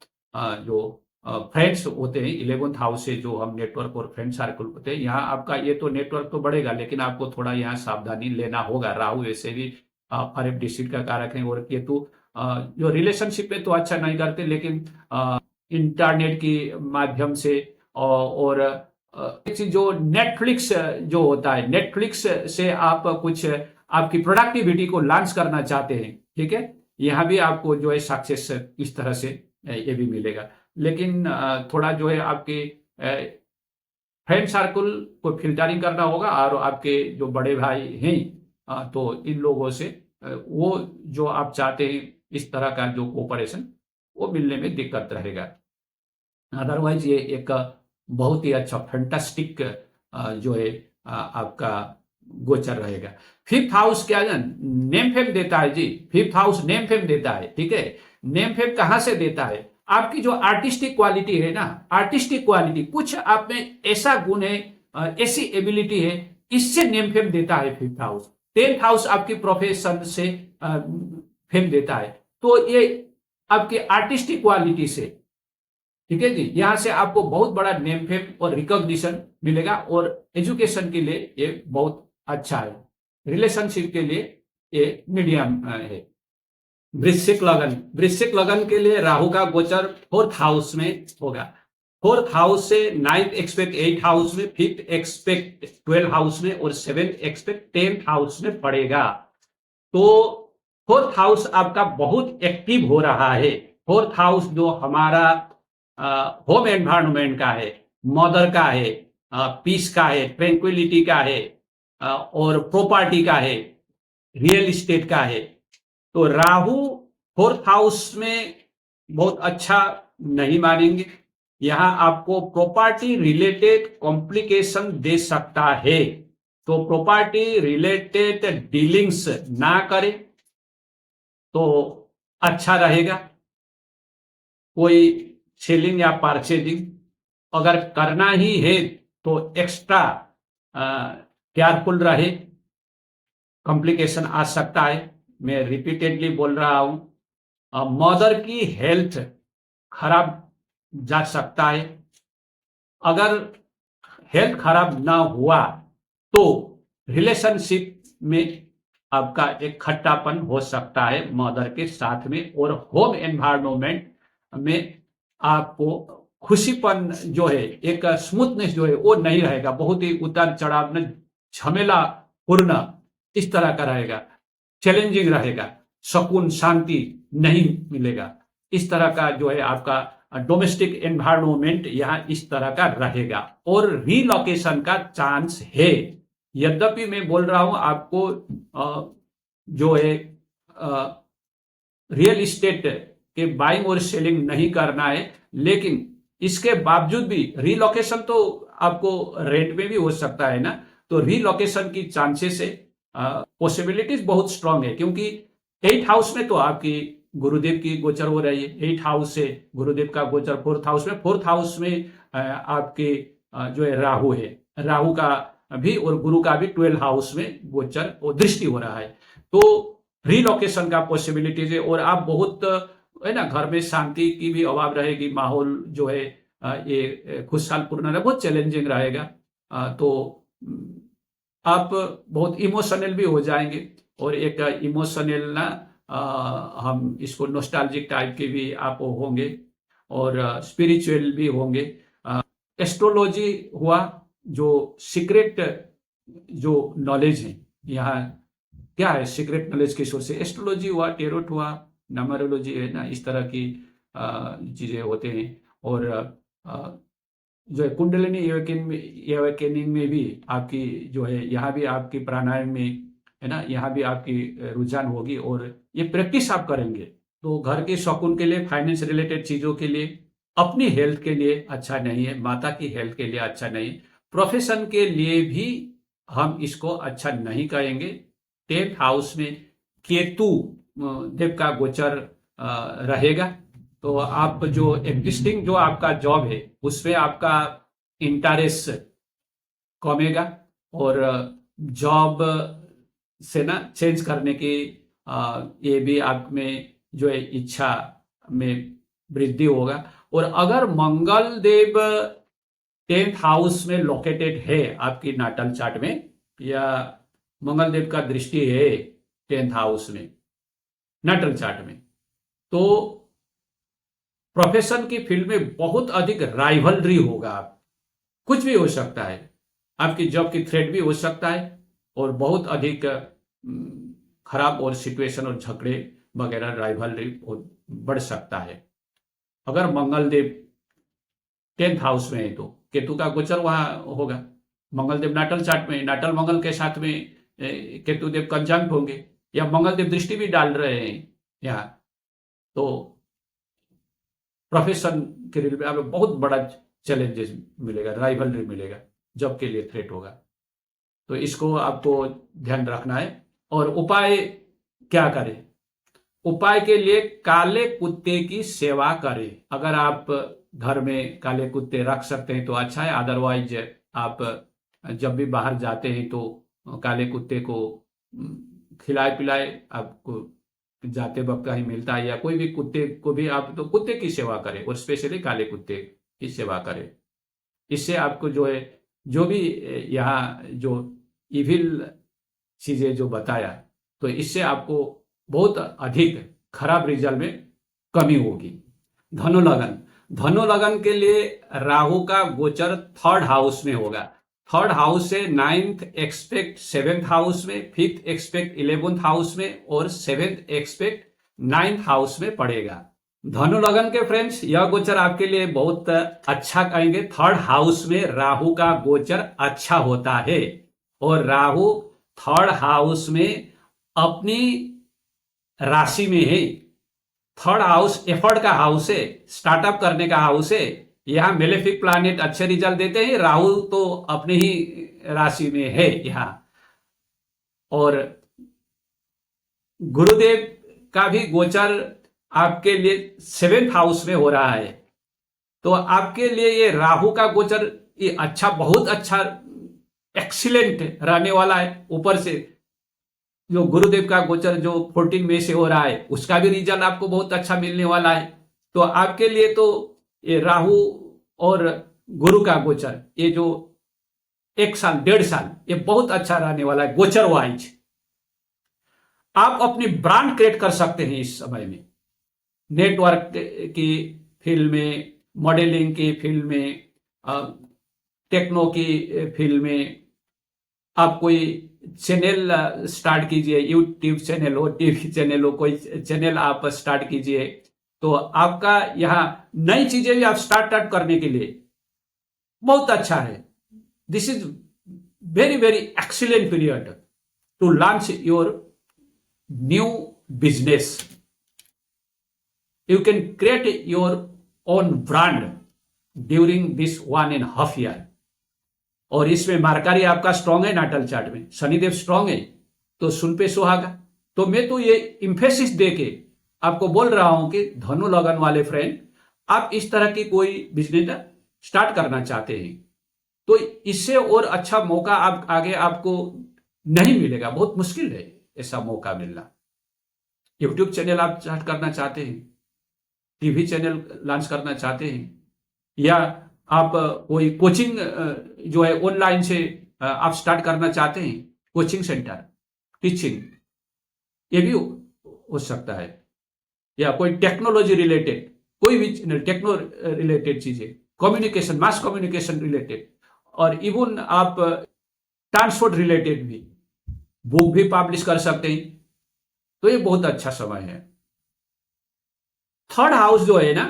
जो फ्रेंड्स होते हैं 11th हाउस से, जो हम नेटवर्क और फ्रेंड सर्कल होते हैं, यहाँ आपका ये तो नेटवर्क तो बढ़ेगा, लेकिन आपको थोड़ा यहाँ सावधानी लेना होगा। राहु वैसे भी फरेब डिस्ट्रिक्ट का कारक है, और केतु जो रिलेशनशिप में तो अच्छा नहीं करते, लेकिन इंटरनेट के माध्यम से, और जो नेटफ्लिक्स जो होता है, नेटफ्लिक्स से आप कुछ आपकी प्रोडक्टिविटी को लॉन्च करना चाहते हैं, ठीक है, यहाँ भी आपको जो है सक्सेस इस तरह से ये भी मिलेगा। लेकिन थोड़ा जो है आपके फ्रेंड सर्कल को फिल्टरिंग करना होगा, और आपके जो बड़े भाई हैं तो इन लोगों से वो जो आप चाहते हैं इस तरह का जो कोऑपरेशन वो मिलने में दिक्कत रहेगा। अदरवाइज ये एक बहुत ही अच्छा फैंटास्टिक जो है आपका गोचर रहेगा। फिफ्थ हाउस क्या है, नेम फेम देता है जी। फिफ्थ हाउस नेम फेम देता है, ठीक है। नेम फेम कहां से देता है? आपकी जो आर्टिस्टिक क्वालिटी है ना, आर्टिस्टिक क्वालिटी, कुछ आप में ऐसा गुण है, ऐसी एबिलिटी है, इससे नेम फेम देता है फिफ्थ हाउस। टेंथ हाउस आपकी प्रोफेशन से फेम देता है, तो ये आपकी आर्टिस्टिक क्वालिटी से, ठीक है जी, यहां से आपको बहुत बड़ा नेम फेम और रिकॉग्निशन मिलेगा, और एजुकेशन के लिए ये बहुत अच्छा है। रिलेशनशिप के लिए ये मीडियम है। वृश्चिक लगन, वृश्चिक लगन के लिए राहु का गोचर फोर्थ हाउस में होगा। फोर्थ हाउस से नाइन्थ एक्सपेक्ट एट हाउस में, फिफ्थ एक्सपेक्ट 12 हाउस में, और सेवेंथ एक्सपेक्ट 10th हाउस में पड़ेगा। तो फोर्थ हाउस आपका बहुत एक्टिव हो रहा है। फोर्थ हाउस जो हमारा होम एनवायरनमेंट का है, मदर का है, पीस का है, ट्रैंक्विलिटी का है, और प्रॉपर्टी का है, रियल इस्टेट का है। तो राहु फोर्थ हाउस में बहुत अच्छा नहीं मानेंगे। यहां आपको प्रॉपर्टी रिलेटेड कॉम्प्लिकेशन दे सकता है, तो प्रॉपर्टी रिलेटेड डीलिंग्स ना करें तो अच्छा रहेगा। कोई सेलिंग या परचेजिंग अगर करना ही है तो एक्स्ट्रा केयरफुल रहे, कॉम्प्लिकेशन आ सकता है। मैं रिपीटेडली बोल रहा हूं, मदर की हेल्थ खराब जा सकता है। अगर हेल्थ खराब ना हुआ तो रिलेशनशिप में आपका एक खट्टापन हो सकता है मदर के साथ में, और होम एनवायरनमेंट में आपको खुशीपन जो है, एक स्मूथनेस जो है वो नहीं रहेगा, बहुत ही उतार चढ़ाव में झमेला पूर्ण इस तरह का रहेगा, चैलेंजिंग रहेगा, सुकून शांति नहीं मिलेगा। इस तरह का जो है आपका डोमेस्टिक एनवायरनमेंट यहाँ इस तरह का रहेगा, और रीलोकेशन का चांस है। यद्यपि मैं बोल रहा हूं आपको जो है रियल इस्टेट के बाइंग और सेलिंग नहीं करना है, लेकिन इसके बावजूद भी रीलोकेशन तो आपको रेंट में भी हो सकता है ना, तो रीलोकेशन की चांसेस है, पॉसिबिलिटीज बहुत स्ट्रांग है, क्योंकि 8th हाउस में तो आपकी गुरुदेव की गोचर हो रही है। 8th हाउस से गुरुदेव का गोचर 4th हाउस में, 4th हाउस में आपके जो है राहु है, राहु का भी और गुरु का भी 12th हाउस में गोचर और दृष्टि हो रहा है, तो रीलोकेशन का पॉसिबिलिटीज है। और आप बहुत है ना, घर में शांति की भी अभाव रहेगी, माहौल जो है ये खुशहाल पूर्ण रहे, बहुत चैलेंजिंग रहेगा। तो आप बहुत इमोशनल भी हो जाएंगे, और एक इमोशनल ना हम इसको नॉस्टैल्जिक टाइप के भी आप होंगे, और स्पिरिचुअल भी होंगे। एस्ट्रोलॉजी हुआ, जो सीक्रेट जो नॉलेज है, यहाँ क्या है सीक्रेट नॉलेज के सोर्स से, एस्ट्रोलॉजी हुआ, टेरोट हुआ, नंबरोलॉजी है ना, इस तरह की चीजें होते हैं। और जो है कुंडलिनी एवेकनिंग में भी आपकी जो है, यहाँ भी आपकी प्राणायाम में है ना, यहाँ भी आपकी रुझान होगी, और ये प्रैक्टिस आप करेंगे तो घर के शौकुन के लिए, फाइनेंस रिलेटेड चीजों के लिए, अपनी हेल्थ के लिए अच्छा नहीं है, माता की हेल्थ के लिए अच्छा नहीं, प्रोफेशन के लिए भी हम इसको अच्छा नहीं कहेंगे। 10th हाउस में केतु देव का गोचर रहेगा, तो आप जो एग्जिस्टिंग जो आपका जॉब है उसमें आपका इंटरेस्ट कमेगा, और जॉब से ना चेंज करने की ये भी आप में जो है इच्छा में वृद्धि होगा। और अगर मंगल देव 10th हाउस में लोकेटेड है आपकी नाटल चार्ट में, या मंगल देव का दृष्टि है 10th हाउस में नाटल चार्ट में, तो प्रोफेशन की फील्ड में बहुत अधिक राइवलरी होगा। कुछ भी हो सकता है, आपकी जॉब की थ्रेट भी हो सकता है, और बहुत अधिक खराब और सिचुएशन और झगड़े वगैरह राइवलरी बढ़ सकता है अगर मंगल देव 10th हाउस में है, तो केतु का गोचर वहां होगा। मंगलदेव नाटल चार्ट में, नाटल मंगल के साथ में केतु देव कंजंक्ट होंगे, या मंगलदेव दृष्टि भी डाल रहे हैं यहाँ, तो प्रोफेशन के रिलेटेड आपको बहुत बड़ा चैलेंजेस मिलेगा, राइवलरी मिलेगा, जॉब के लिए थ्रेट होगा। तो इसको आपको ध्यान रखना है। और उपाय क्या करें? उपाय के लिए काले कुत्ते की सेवा करें। अगर आप घर में काले कुत्ते रख सकते हैं तो अच्छा है, अदरवाइज आप जब भी बाहर जाते हैं तो काले कुत्ते को खिलाए पिलाए, आपको जाते वक्त कहीं मिलता है, या कोई भी कुत्ते को भी आप तो कुत्ते की सेवा करें, और स्पेशली काले कुत्ते की सेवा करें। इससे आपको जो है, जो भी यहाँ जो इविल चीजें जो बताया, तो इससे आपको बहुत अधिक खराब रिजल्ट में कमी होगी। धनु लगन, धनु लगन के लिए राहु का गोचर 3rd हाउस में होगा। 3rd हाउस से 9th एक्सपेक्ट 7th हाउस में, 5th एक्सपेक्ट 11th हाउस में, और 7th एक्सपेक्ट 9th हाउस में पड़ेगा। धनु लगन के फ्रेंड्स, यह गोचर आपके लिए बहुत अच्छा कहेंगे। 3rd हाउस में राहु का गोचर अच्छा होता है, और राहु 3rd हाउस में अपनी राशि में है। 3rd हाउस एफर्ट का हाउस है, स्टार्टअप करने का हाउस है। यहां मेलेफिक प्लैनेट अच्छे रिजल्ट देते हैं, राहु तो अपने ही राशि में है यहां। और गुरुदेव का भी गोचर आपके लिए 7th हाउस में हो रहा है, तो आपके लिए ये राहु का गोचर ये अच्छा, बहुत अच्छा, एक्सीलेंट रहने वाला है। ऊपर से जो गुरुदेव का गोचर जो 14 में से हो रहा है, उसका भी रिजल्ट आपको बहुत अच्छा मिलने वाला है। तो आपके लिए तो ये राहु और गुरु का गोचर, ये जो 1 साल 1.5 साल, ये बहुत अच्छा रहने वाला है गोचर वाइज। आप अपनी ब्रांड क्रिएट कर सकते हैं इस समय में, नेटवर्क की फील्ड में, मॉडलिंग की फील्ड में, टेक्नो की फील्ड में। आप कोई चैनल स्टार्ट कीजिए, यूट्यूब चैनल हो, टीवी चैनल हो, कोई चैनल आप स्टार्ट कीजिए, तो आपका यहाँ नई चीजें भी आप स्टार्ट करने के लिए बहुत अच्छा है। This is very very excellent period to launch your new business. You can create your own brand during this 1.5 year। और इसमें मार्कारी आपका स्ट्रांग है, नाटल चार्ट में शनिदेव स्ट्रांग है, तो सुन पे सुहागा। तो मैं तो ये इंफेसिस दे के आपको बोल रहा हूं कि धनु लगन वाले फ्रेंड, आप इस तरह की कोई बिजनेस स्टार्ट करना चाहते हैं तो इससे और अच्छा मौका आप आगे आपको नहीं मिलेगा, बहुत मुश्किल है ऐसा मौका मिलना। यूट्यूब चैनल आप स्टार्ट करना चाहते हैं, टीवी चैनल लॉन्च करना चाहते हैं, या आप कोई कोचिंग जो है ऑनलाइन से आप स्टार्ट करना चाहते हैं, कोचिंग सेंटर, टीचिंग, ये भी हो सकता है, या कोई टेक्नोलॉजी रिलेटेड कोई भी चैनल, टेक्नो रिलेटेड चीजें, कम्युनिकेशन, मास कम्युनिकेशन रिलेटेड, और इवन आप ट्रांसपोर्ट रिलेटेड भी बुक भी पब्लिश कर सकते हैं। तो ये बहुत अच्छा समय है। 3rd हाउस जो है ना,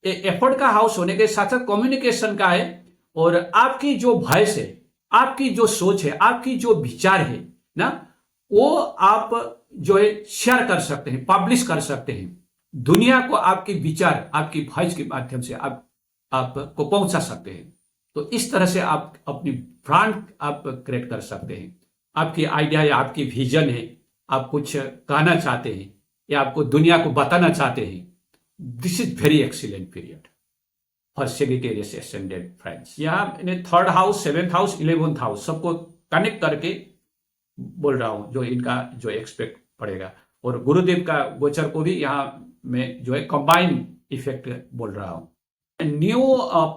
एफर्ट का हाउस होने के साथ साथ कम्युनिकेशन का है, और आपकी जो वॉइस है, आपकी जो सोच है, आपकी जो विचार है ना, वो आप जो है शेयर कर सकते हैं, पब्लिश कर सकते हैं, दुनिया को आपकी विचार, आपकी वॉइस के माध्यम से आपको पहुंचा सकते हैं। तो इस तरह से आप अपनी ब्रांड आप क्रिएट कर सकते हैं। आपकी आइडिया या आपकी विजन है, आप कुछ कहना चाहते हैं या आपको दुनिया को बताना चाहते हैं, this is very excellent period for Sagittarius ascendant friends. यहाँ मैंने 3rd house, 7th house, 11th house सबको कनेक्ट करके बोल रहा हूं जो इनका जो एक्सपेक्ट पड़ेगा, और गुरुदेव का गोचर को भी यहाँ मैं जो है कंबाइन इफेक्ट बोल रहा हूं। न्यू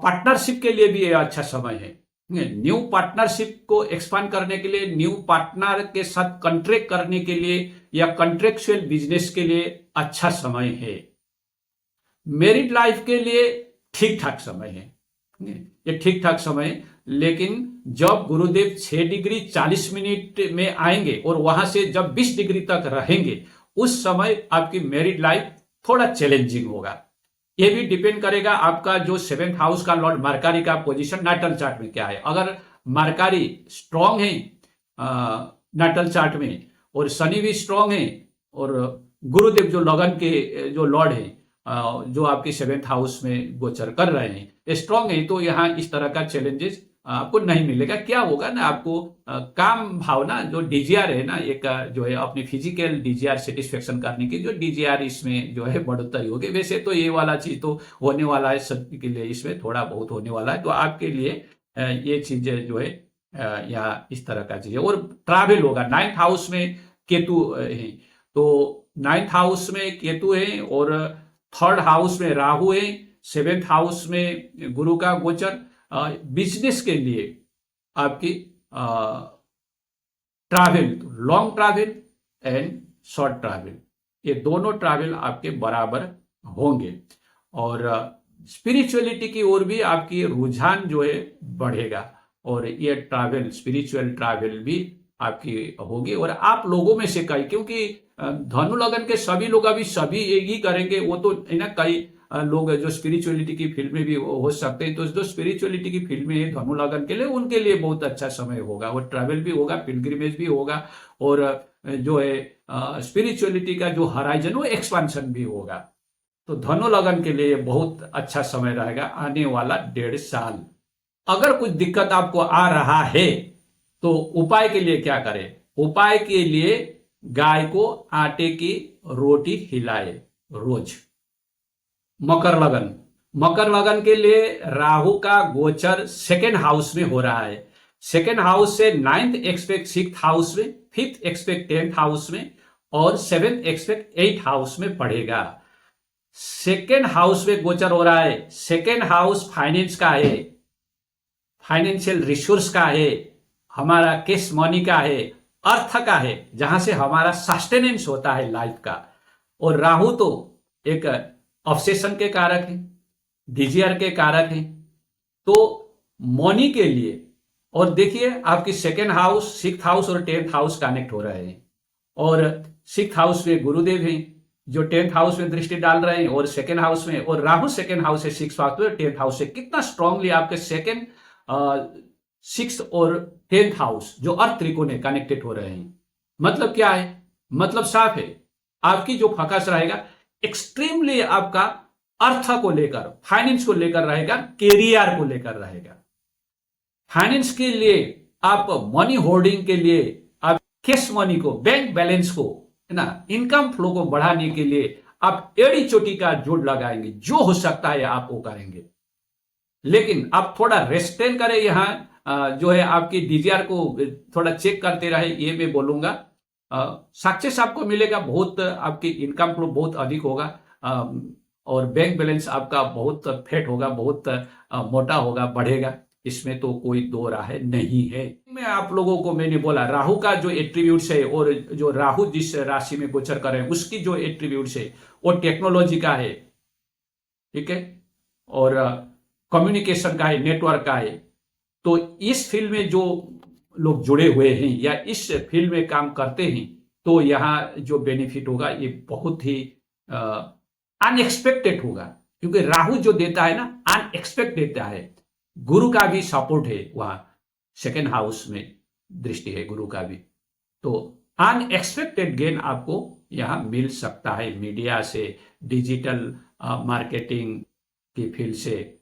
पार्टनरशिप के लिए भी ये अच्छा समय है। न्यू पार्टनरशिप को एक्सपांड करने के लिए, न्यू पार्टनर के साथ कॉन्ट्रैक्ट करने के लिए, या कॉन्ट्रेक्चुअल बिजनेस के लिए अच्छा समय है। मैरिड लाइफ के लिए ठीक ठाक समय है, ये ठीक ठाक समय है। लेकिन जब गुरुदेव 6 डिग्री 40 मिनट में आएंगे और वहां से जब 20 डिग्री तक रहेंगे, उस समय आपकी मैरिड लाइफ थोड़ा चैलेंजिंग होगा। ये भी डिपेंड करेगा आपका जो 7th हाउस का लॉर्ड मरकरी का पोजीशन नाटल चार्ट में क्या है। अगर मरकरी स्ट्रांग है नाटल चार्ट में और शनि भी स्ट्रांग है और गुरुदेव जो लगन के जो लॉर्ड है जो आपके 7th हाउस में गोचर कर रहे हैं स्ट्रांग है, तो यहाँ इस तरह का चैलेंजेस आपको नहीं मिलेगा। क्या होगा ना, आपको काम भावना जो डीजीआर है ना, एक जो है अपनी फिजिकल डीजीआर सेटिस्फेक्शन करने की जो डीजीआर इसमें जो है बढ़ोतरी होगी। वैसे तो ये वाला चीज तो होने वाला है सबके लिए, इसमें थोड़ा बहुत होने वाला है, तो आपके लिए ये चीजें जो है यहाँ इस तरह का चीज है। और ट्रैवल होगा, 9th हाउस में केतु है, तो 9th हाउस में केतु है और 3rd हाउस में राहु है, 7th हाउस में गुरु का गोचर। बिजनेस के लिए आपकी travel, long travel and short travel, ये दोनों ट्रैवल आपके बराबर होंगे। और स्पिरिचुअलिटी की ओर भी आपकी रुझान जो है बढ़ेगा और ये ट्रैवल, स्पिरिचुअल ट्रैवल भी आपकी होगी। और आप लोगों में से कई, क्योंकि धनु लगन के सभी लोग अभी सभी एक ही करेंगे, वो तो है ना, कई लोग जो स्पिरिचुअलिटी की फील्ड में भी हो सकते हैं, तो जो स्पिरिचुअलिटी की फील्ड में है धनु लगन के लिए, उनके लिए बहुत अच्छा समय होगा। वो ट्रैवल भी होगा, पिलग्रिमेज भी होगा और जो है स्पिरिचुअलिटी का जो हराइजन वो एक्सपांशन भी होगा। तो धनु लगन के लिए बहुत अच्छा समय रहेगा आने वाला 1.5 साल। अगर कुछ दिक्कत आपको आ रहा है तो उपाय के लिए क्या करें? उपाय के लिए गाय को आटे की रोटी खिलाए रोज। मकर लगन, मकर लगन के लिए राहु का गोचर 2nd हाउस में हो रहा है। 2nd हाउस से 9th एक्सपेक्ट 6th हाउस में, 5th एक्सपेक्ट 10th हाउस में और 7th एक्सपेक्ट 8th हाउस में पढ़ेगा। 2nd हाउस में गोचर हो रहा है। 2nd हाउस फाइनेंस का है, फाइनेंशियल रिसोर्स का है, हमारा कैश मनी का है, अर्थ का है, जहां से हमारा सस्टेनेंस होता है लाइफ का। और राहु तो एक ऑब्सेशन के कारक है, डीजीआर के कारक है, तो मनी के लिए। और देखिए आपकी 2nd हाउस, 6th हाउस और 10th हाउस कनेक्ट हो रहे हैं और 6th हाउस में गुरुदेव हैं जो 10th हाउस में दृष्टि डाल रहे हैं और 2nd हाउस में, और राहु 2nd हाउस से 6th हाउस में 10th हाउस से कितना स्ट्रांगली आपके 2nd, 6th और 10th हाउस जो अर्थ त्रिकोण है कनेक्टेड हो रहे हैं। मतलब क्या है? मतलब साफ है, आपकी जो फोकस रहेगा एक्सट्रीमली आपका अर्थ को लेकर, फाइनेंस को लेकर रहेगा, कैरियर को लेकर रहेगा। फाइनेंस के लिए आप मनी होल्डिंग के लिए, आप कैश मनी को, बैंक बैलेंस को, है ना, इनकम फ्लो को बढ़ाने के लिए आप एड़ी चोटी का जोड़ लगाएंगे। जो हो सकता है आप वो करेंगे, लेकिन आप थोड़ा रेस्टेन करें। यहां जो है आपकी डीजीआर को थोड़ा चेक करते रहे, ये मैं बोलूंगा। सक्सेस आपको मिलेगा, बहुत आपकी इनकम फ्लो बहुत अधिक होगा और बैंक बैलेंस आपका बहुत फेट होगा, बहुत मोटा होगा, बढ़ेगा, इसमें तो कोई दो राह नहीं है। मैं आप लोगों को मैंने बोला राहु का जो एट्रीब्यूट्स है और जो राहु जिस राशि में गोचर कर रहे हैं उसकी जो एट्रीब्यूट्स है वो टेक्नोलॉजी का है, ठीक है, और कम्युनिकेशन का है, नेटवर्क का है। तो इस फील्ड में जो लोग जुड़े हुए हैं या इस फील्ड में काम करते हैं तो यहाँ जो बेनिफिट होगा ये बहुत ही अनएक्सपेक्टेड होगा, क्योंकि राहु जो देता है ना अनएक्सपेक्ट देता है। गुरु का भी सपोर्ट है, वहां 2nd हाउस में दृष्टि है गुरु का भी, तो अनएक्सपेक्टेड गेन आपको यहां मिल सकता है मीडिया से, डिजिटल मार्केटिंग की फील्ड से,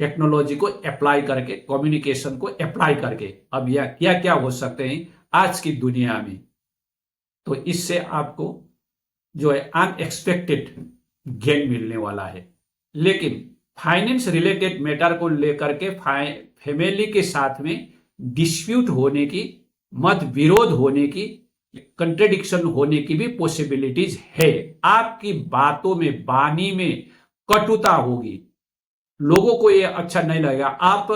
टेक्नोलॉजी को अप्लाई करके, कम्युनिकेशन को अप्लाई करके। अब यह क्या क्या हो सकते हैं आज की दुनिया में, तो इससे आपको जो है अनएक्सपेक्टेड गेन मिलने वाला है। लेकिन फाइनेंस रिलेटेड मैटर को लेकर के फैमिली के साथ में डिस्प्यूट होने की, मत विरोध होने की, कंट्रडिक्शन होने की भी पॉसिबिलिटीज है। आपकी बातों में, वाणी में कटुता होगी, लोगों को ये अच्छा नहीं लगेगा। आप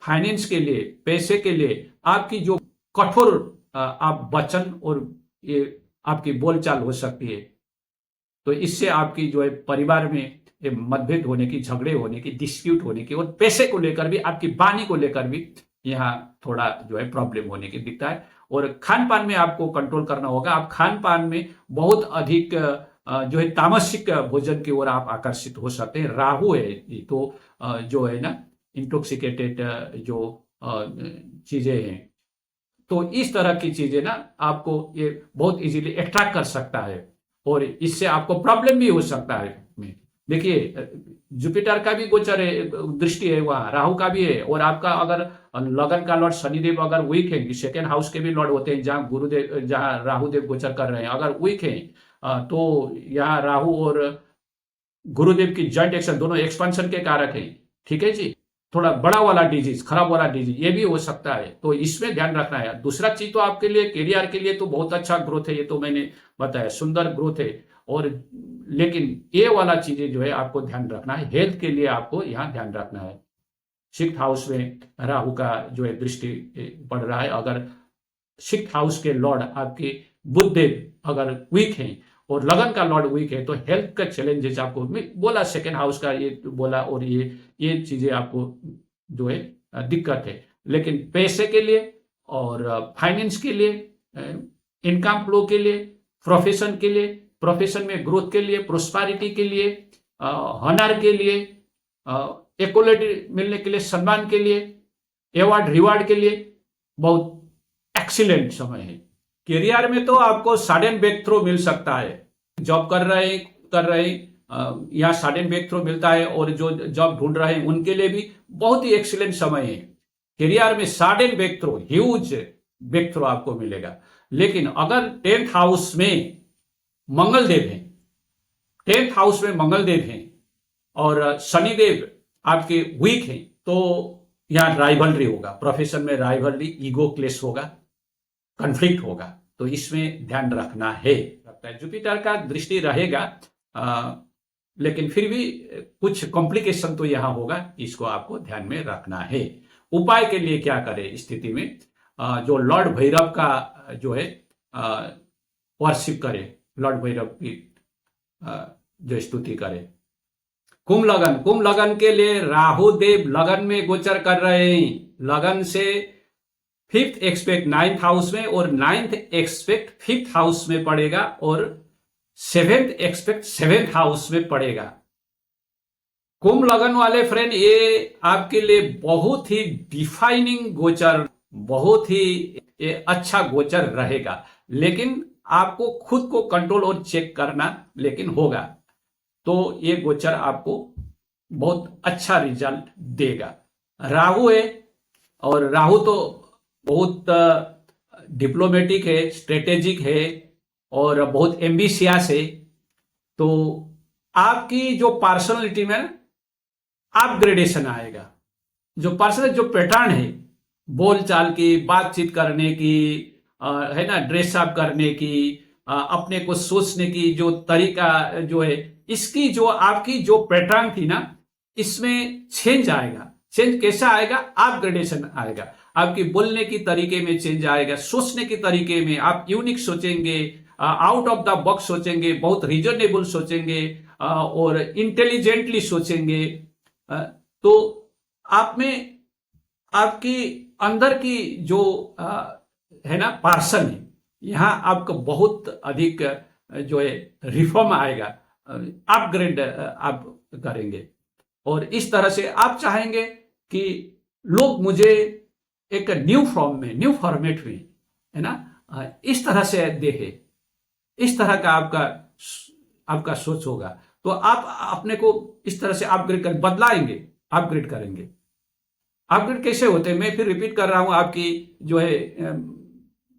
फाइनेंस के लिए, पैसे के लिए आपकी जो कठोर आप वचन और ये आपकी बोलचाल हो सकती है, तो इससे आपकी जो है परिवार में मतभेद होने की, झगड़े होने की, डिस्प्यूट होने की, और पैसे को लेकर भी, आपकी वाणी को लेकर भी यहाँ थोड़ा जो है प्रॉब्लम होने की दिखता है। और खान पान में आपको कंट्रोल करना होगा। आप खान पान में बहुत अधिक जो है तामसिक भोजन की ओर आप आकर्षित हो सकते हैं। राहु है ये तो जो है ना इंटॉक्सिकेटेड जो चीजें हैं, तो इस तरह की चीजें ना आपको ये बहुत इजीली अट्रैक्ट कर सकता है और इससे आपको प्रॉब्लम भी हो सकता है। देखिए जुपिटर का भी गोचर है, दृष्टि है वहां, राहु का भी है, और आपका अगर लगन का लॉर्ड शनिदेव अगर वीक है, सेकेंड हाउस के भी लॉर्ड होते हैं जहां गुरुदेव जहां राहुदेव गोचर कर रहे हैं, अगर वीक है तो यहाँ राहु और गुरुदेव की जॉइंट एक्शन दोनों एक्सपेंशन के कारक हैं, ठीक है जी। थोड़ा बड़ा वाला डिजीज, खराब वाला डिजीज ये भी हो सकता है, तो इसमें ध्यान रखना है। दूसरा चीज तो आपके लिए करियर के लिए तो बहुत अच्छा ग्रोथ है, ये तो मैंने बताया, सुंदर ग्रोथ है। और लेकिन ये वाला चीजें जो है आपको ध्यान रखना है, हेल्थ के लिए आपको यहाँ ध्यान रखना है। सिक्स्थ हाउस में राहु का जो है दृष्टि पड़ रहा है, अगर सिक्स्थ हाउस के लॉर्ड आपके बुधदेव अगर वीक हैं और लगन का लॉर्ड वीक है तो हेल्थ का चैलेंजेस आपको बोला, सेकेंड हाउस का ये बोला, और ये चीजें आपको जो है दिक्कत है। लेकिन पैसे के लिए और फाइनेंस के लिए, इनकम फ्लो के लिए, प्रोफेशन के लिए, प्रोफेशन में ग्रोथ के लिए, प्रोस्पेरिटी के लिए, हनर के लिए, इक्वलिटी मिलने के लिए, सम्मान के लिए, अवार्ड रिवार्ड के लिए बहुत एक्सीलेंट समय है। करियर में तो आपको सडन ब्रेक थ्रू मिल सकता है, जॉब कर रहे यहाँ सडन ब्रेक थ्रू मिलता है, और जो जॉब ढूंढ रहे हैं उनके लिए भी बहुत ही एक्सीलेंट समय है। करियर में sudden breakthrough, huge breakthrough आपको मिलेगा। लेकिन अगर 10th हाउस में मंगलदेव हैं, 10th हाउस में मंगलदेव हैं और शनिदेव आपके वीक हैं, तो यहाँ राइवलरी होगा, प्रोफेशन में राइवलरी, ईगो क्लेश होगा, कॉन्फ्लिक्ट होगा, तो इसमें ध्यान रखना है। जुपिटर का दृष्टि रहेगा लेकिन फिर भी कुछ कॉम्प्लिकेशन तो यहां होगा, इसको आपको ध्यान में रखना है। उपाय के लिए क्या करें इस स्थिति में, जो लॉर्ड भैरव का जो है वर्शिप करे, लॉर्ड भैरव की जो स्तुति करे। कुंभ लगन के लिए राहु देव लगन में गोचर कर रहे हैं, लगन से 5th एक्सपेक्ट 9th हाउस में, और 9th एक्सपेक्ट 5th हाउस में पड़ेगा, और 7th एक्सपेक्ट 7th हाउस में पड़ेगा। कुंभ लगन वाले फ्रेंड, ये आपके लिए बहुत ही डिफाइनिंग गोचर, बहुत ही अच्छा गोचर रहेगा, लेकिन आपको खुद को कंट्रोल और चेक करना लेकिन होगा, तो ये गोचर आपको बहुत अच्छा रिजल्ट देगा। राहु है, और राहु तो बहुत डिप्लोमेटिक है, स्ट्रेटेजिक है, और बहुत एम्बिशियस है, तो आपकी जो पर्सनालिटी में अपग्रेडेशन आएगा। जो पर्सनल जो पैटर्न है बोलचाल की, बातचीत करने की, है ना, ड्रेस अप करने की, अपने को सोचने की जो तरीका जो है, इसकी जो आपकी जो पैटर्न थी ना, इसमें चेंज आएगा। चेंज कैसा आएगा? अपग्रेडेशन आएगा। आपकी बोलने की तरीके में चेंज आएगा, सोचने के तरीके में आप यूनिक सोचेंगे, आउट ऑफ द बॉक्स सोचेंगे, बहुत रीजनेबल सोचेंगे, और इंटेलिजेंटली सोचेंगे। तो आप में आपकी अंदर की जो है ना पर्सन है, यहाँ आपको बहुत अधिक जो है रिफॉर्म आएगा, अपग्रेड आप करेंगे, और इस तरह से आप चाहेंगे कि लोग मुझे एक न्यू फॉर्म में, न्यू फॉर्मेट में, है ना, इस तरह से देखे, इस तरह का आपका सोच होगा, तो आप अपने को इस तरह से अपग्रेड कर बदलाएंगे, अपग्रेड करेंगे। अपग्रेड कैसे होते हैं, मैं फिर रिपीट कर रहा हूं, आपकी जो है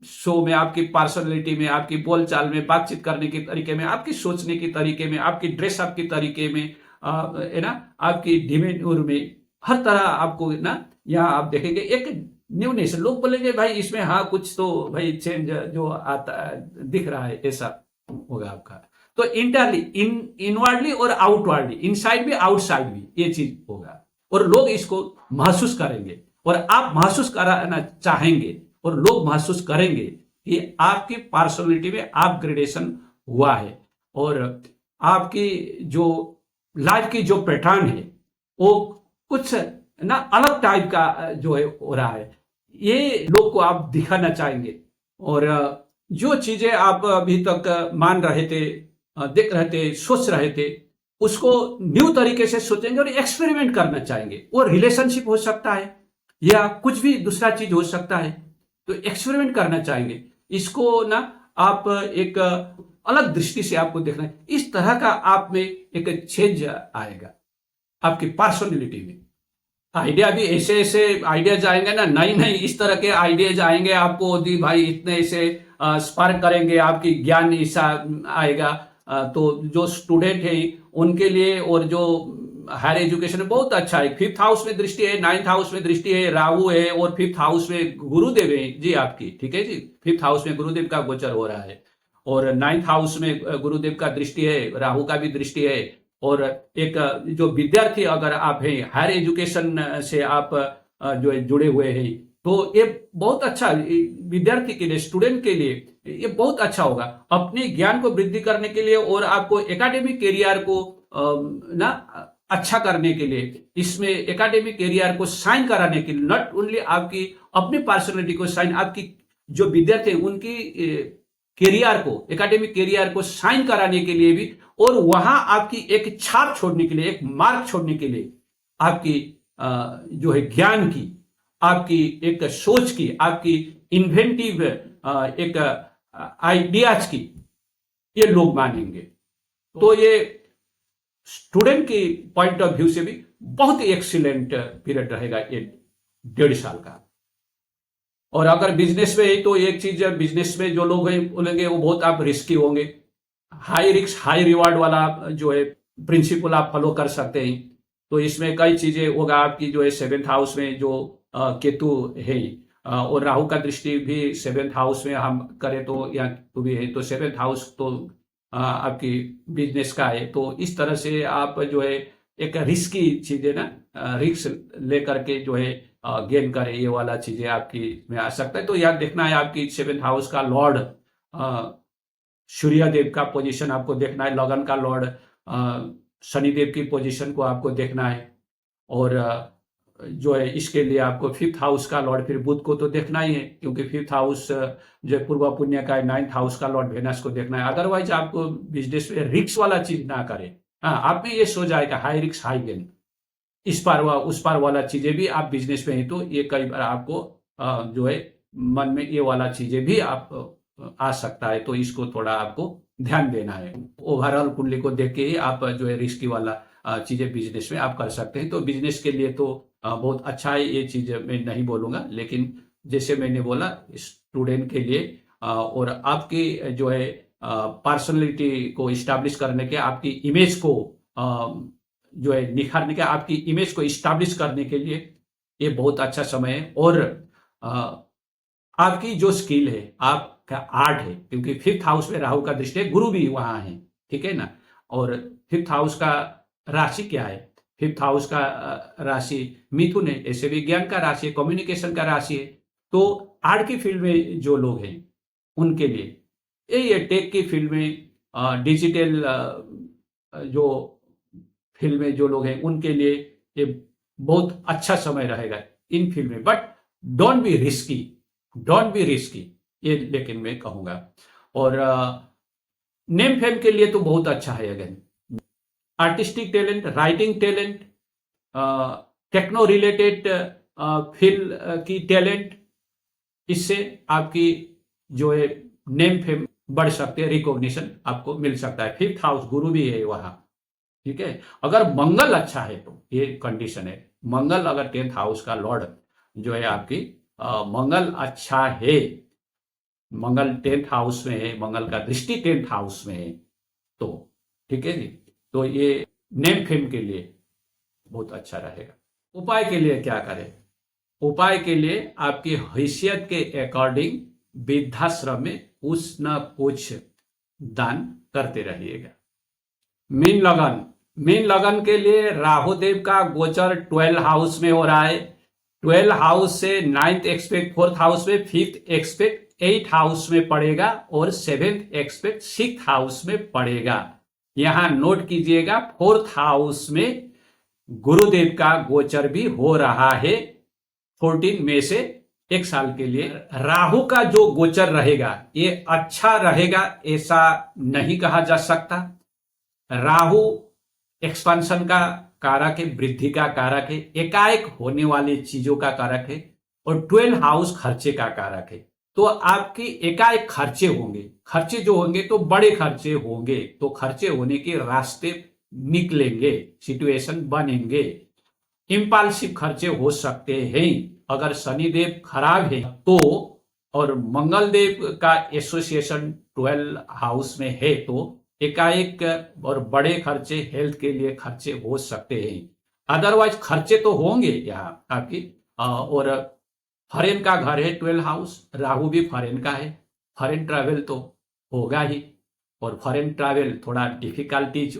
शो में, आपकी पर्सनैलिटी में, आपकी बोलचाल में, बातचीत करने के तरीके में, आपकी सोचने के तरीके में, आपकी ड्रेसअप के तरीके में, है ना, आपकी डिमेन्योर में, हर तरह आपको ना यहाँ आप देखेंगे एक न्यूनेस। लोग बोलेंगे भाई इसमें हाँ कुछ तो भाई चेंज जो आता दिख रहा है, ऐसा होगा आपका। तो इंटरली, इनवर्डली और आउटवर्डली, इनसाइड भी आउटसाइड भी ये चीज होगा, और लोग इसको महसूस करेंगे, और आप महसूस कराना चाहेंगे, और लोग महसूस करेंगे कि आपकी पर्सनालिटी में अपग्रेडेशन हुआ है, और आपकी जो लाइफ की जो पैटर्न है वो कुछ ना अलग टाइप का जो है हो रहा है, ये लोग को आप दिखाना चाहेंगे। और जो चीजें आप अभी तक मान रहे थे देख रहे थे, सोच रहे थे, उसको न्यू तरीके से सोचेंगे और एक्सपेरिमेंट करना चाहेंगे। वो रिलेशनशिप हो सकता है या कुछ भी दूसरा चीज हो सकता है, तो एक्सपेरिमेंट करना चाहेंगे। इसको ना आप एक अलग दृष्टि से आपको देखना है। इस तरह का आप में एक चेंज आएगा आपकी पर्सनैलिटी में। आइडिया भी ऐसे ऐसे आइडियाज आएंगे ना, नई नई इस तरह के आइडियाज आएंगे आपको, दी भाई इतने ऐसे स्पार्क करेंगे, आपकी ज्ञान ऐसा आएगा। तो जो स्टूडेंट है उनके लिए और जो हायर एजुकेशन बहुत अच्छा है। 5th हाउस में दृष्टि है, 9th हाउस में दृष्टि है, राहु है, और 5th हाउस में गुरुदेव है जी आपकी, ठीक है जी। 5th हाउस में गुरुदेव का गोचर हो रहा है, और 9th हाउस में गुरुदेव का दृष्टि है, राहु का भी दृष्टि है। और एक जो विद्यार्थी अगर आप हैं, हायर एजुकेशन से आप जो है जुड़े हुए हैं, तो ये बहुत अच्छा विद्यार्थी के लिए, स्टूडेंट के लिए ये बहुत अच्छा होगा अपने ज्ञान को वृद्धि करने के लिए, और आपको एकेडमिक कैरियर को ना अच्छा करने के लिए, इसमें एकेडमिक कैरियर को साइन कराने के लिए, नॉट ओनली आपकी अपनी पर्सनैलिटी को साइन, आपकी जो विद्यार्थी है उनकी कैरियर को, एकेडमिक कैरियर को साइन कराने के लिए भी, और वहां आपकी एक छाप छोड़ने के लिए, एक मार्क छोड़ने के लिए, आपकी जो है ज्ञान की, आपकी एक सोच की, आपकी इन्वेंटिव एक आइडियाज की, ये लोग मानेंगे। तो ये स्टूडेंट की पॉइंट ऑफ व्यू से भी बहुत ही एक्सीलेंट पीरियड रहेगा ये 1.5 साल का। और अगर बिजनेस में है तो एक चीज, बिजनेस में जो लोग हैं बोलेंगे वो बहुत आप रिस्की होंगे, हाई रिस्क हाई रिवार्ड वाला जो है प्रिंसिपल आप फॉलो कर सकते हैं। तो इसमें कई चीजें होगा आपकी, जो है 7th हाउस में जो केतु है, और राहु का दृष्टि भी 7th हाउस में हम करें तो यहाँ केतु भी है, तो 7th हाउस तो आपकी बिजनेस का है। तो इस तरह से आप जो है एक रिस्की चीजें ना, रिस्क लेकर के जो है गेन करें, ये वाला चीजें आपकी में आ सकता है। तो याद देखना है आपकी 7th हाउस का लॉर्ड सूर्यदेव का पोजीशन आपको देखना है, लगन का लॉर्ड शनिदेव की पोजीशन को आपको देखना है, और जो है इसके लिए आपको 5th हाउस का लॉर्ड फिर बुध को तो देखना ही है, क्योंकि 5th हाउस जो पूर्व पुण्य का है, 9th हाउस का लॉर्ड वेनस को देखना है। अदरवाइज आपको बिजनेस में रिस्क वाला चीज ना करें। हाँ, आप में ये सो जाएगा हाई रिस्क हाई गेन, इस पार उस पार वाला चीजें भी आप बिजनेस में ही, तो ये कई बार आपको जो है मन में ये वाला चीजें भी आप आ सकता है। तो इसको थोड़ा आपको ध्यान देना है। ओवरऑल कुंडली को देख के ही आप जो है रिस्की वाला चीजें बिजनेस में आप कर सकते हैं। तो बिजनेस के लिए तो बहुत अच्छा है, ये चीज मैं नहीं बोलूंगा, लेकिन जैसे मैंने बोला स्टूडेंट के लिए और आपकी जो है पर्सनैलिटी को इस्टेब्लिश करने के, आपकी इमेज को जो है निखारने के, आपकी इमेज को इस्टेब्लिश करने के लिए ये बहुत अच्छा समय है। और आपकी जो स्किल है, आपका आर्ट है, क्योंकि 5th हाउस में राहु का दृष्टि है, गुरु भी वहां है, ठीक है ना। और 5th हाउस का राशि क्या है? 5th हाउस का राशि मिथुन है, ऐसे विज्ञान का राशि है, कम्युनिकेशन का राशि है। तो आर्ट की फील्ड में जो लोग हैं उनके लिए ये टेक की फील्ड में, डिजिटल जो फील्ड में जो लोग हैं उनके लिए ये बहुत अच्छा समय रहेगा इन फील्ड में। But don't be risky, don't be risky, ये लेकिन मैं कहूंगा। और नेम फेम के लिए तो बहुत अच्छा है। Again artistic talent, writing talent, techno related field की टैलेंट, इससे आपकी जो है नेम फेम बढ़ सकते हैं, रिकॉग्निशन आपको मिल सकता है। 5th हाउस गुरु भी है वहां, ठीक है। अगर मंगल अच्छा है तो ये कंडीशन है, मंगल अगर 10th हाउस का लॉर्ड जो है आपकी मंगल अच्छा है, मंगल 10th हाउस में है, मंगल का दृष्टि 10th हाउस में है, तो ठीक है जी। तो ये नेम फेम के लिए बहुत अच्छा रहेगा। उपाय के लिए क्या करें? उपाय के लिए आपकी हैसियत के अकॉर्डिंग वृद्धाश्रम में कुछ न कुछ दान करते रहिएगा। मीन लगन, मीन लगन के लिए राहुदेव का गोचर 12 हाउस में हो रहा है। 12 हाउस से 9th एक्सपेक्ट 4th हाउस में, 5th एक्सपेक्ट 8th हाउस में पड़ेगा, और 7th एक्सपेक्ट 6th हाउस में पड़ेगा। यहां नोट कीजिएगा 4th हाउस में गुरुदेव का गोचर भी हो रहा है 14 मई से एक साल के लिए राहु का जो गोचर रहेगा ये अच्छा रहेगा ऐसा नहीं कहा जा सकता। राहु एक्सपांशन का कारक है, वृद्धि का कारक है, एकाएक होने वाली चीजों का कारक है, और 12 हाउस खर्चे का कारक है। तो आपकी एकाएक खर्चे होंगे, खर्चे जो होंगे तो बड़े खर्चे होंगे, तो खर्चे होने के रास्ते निकलेंगे, सिचुएशन बनेंगे। इंपल्सिव खर्चे हो सकते हैं अगर शनिदेव खराब है तो, और मंगल देव का एसोसिएशन 12 हाउस में है तो एकाएक और बड़े खर्चे, हेल्थ के लिए खर्चे हो सकते हैं। अदरवाइज खर्चे तो होंगे यहाँ आपकी। और फॉरेन का घर है 12 हाउस, राहु भी फॉरेन का है, फॉरेन ट्रैवल तो होगा ही, और फॉरेन ट्रैवल थोड़ा डिफिकल्टीज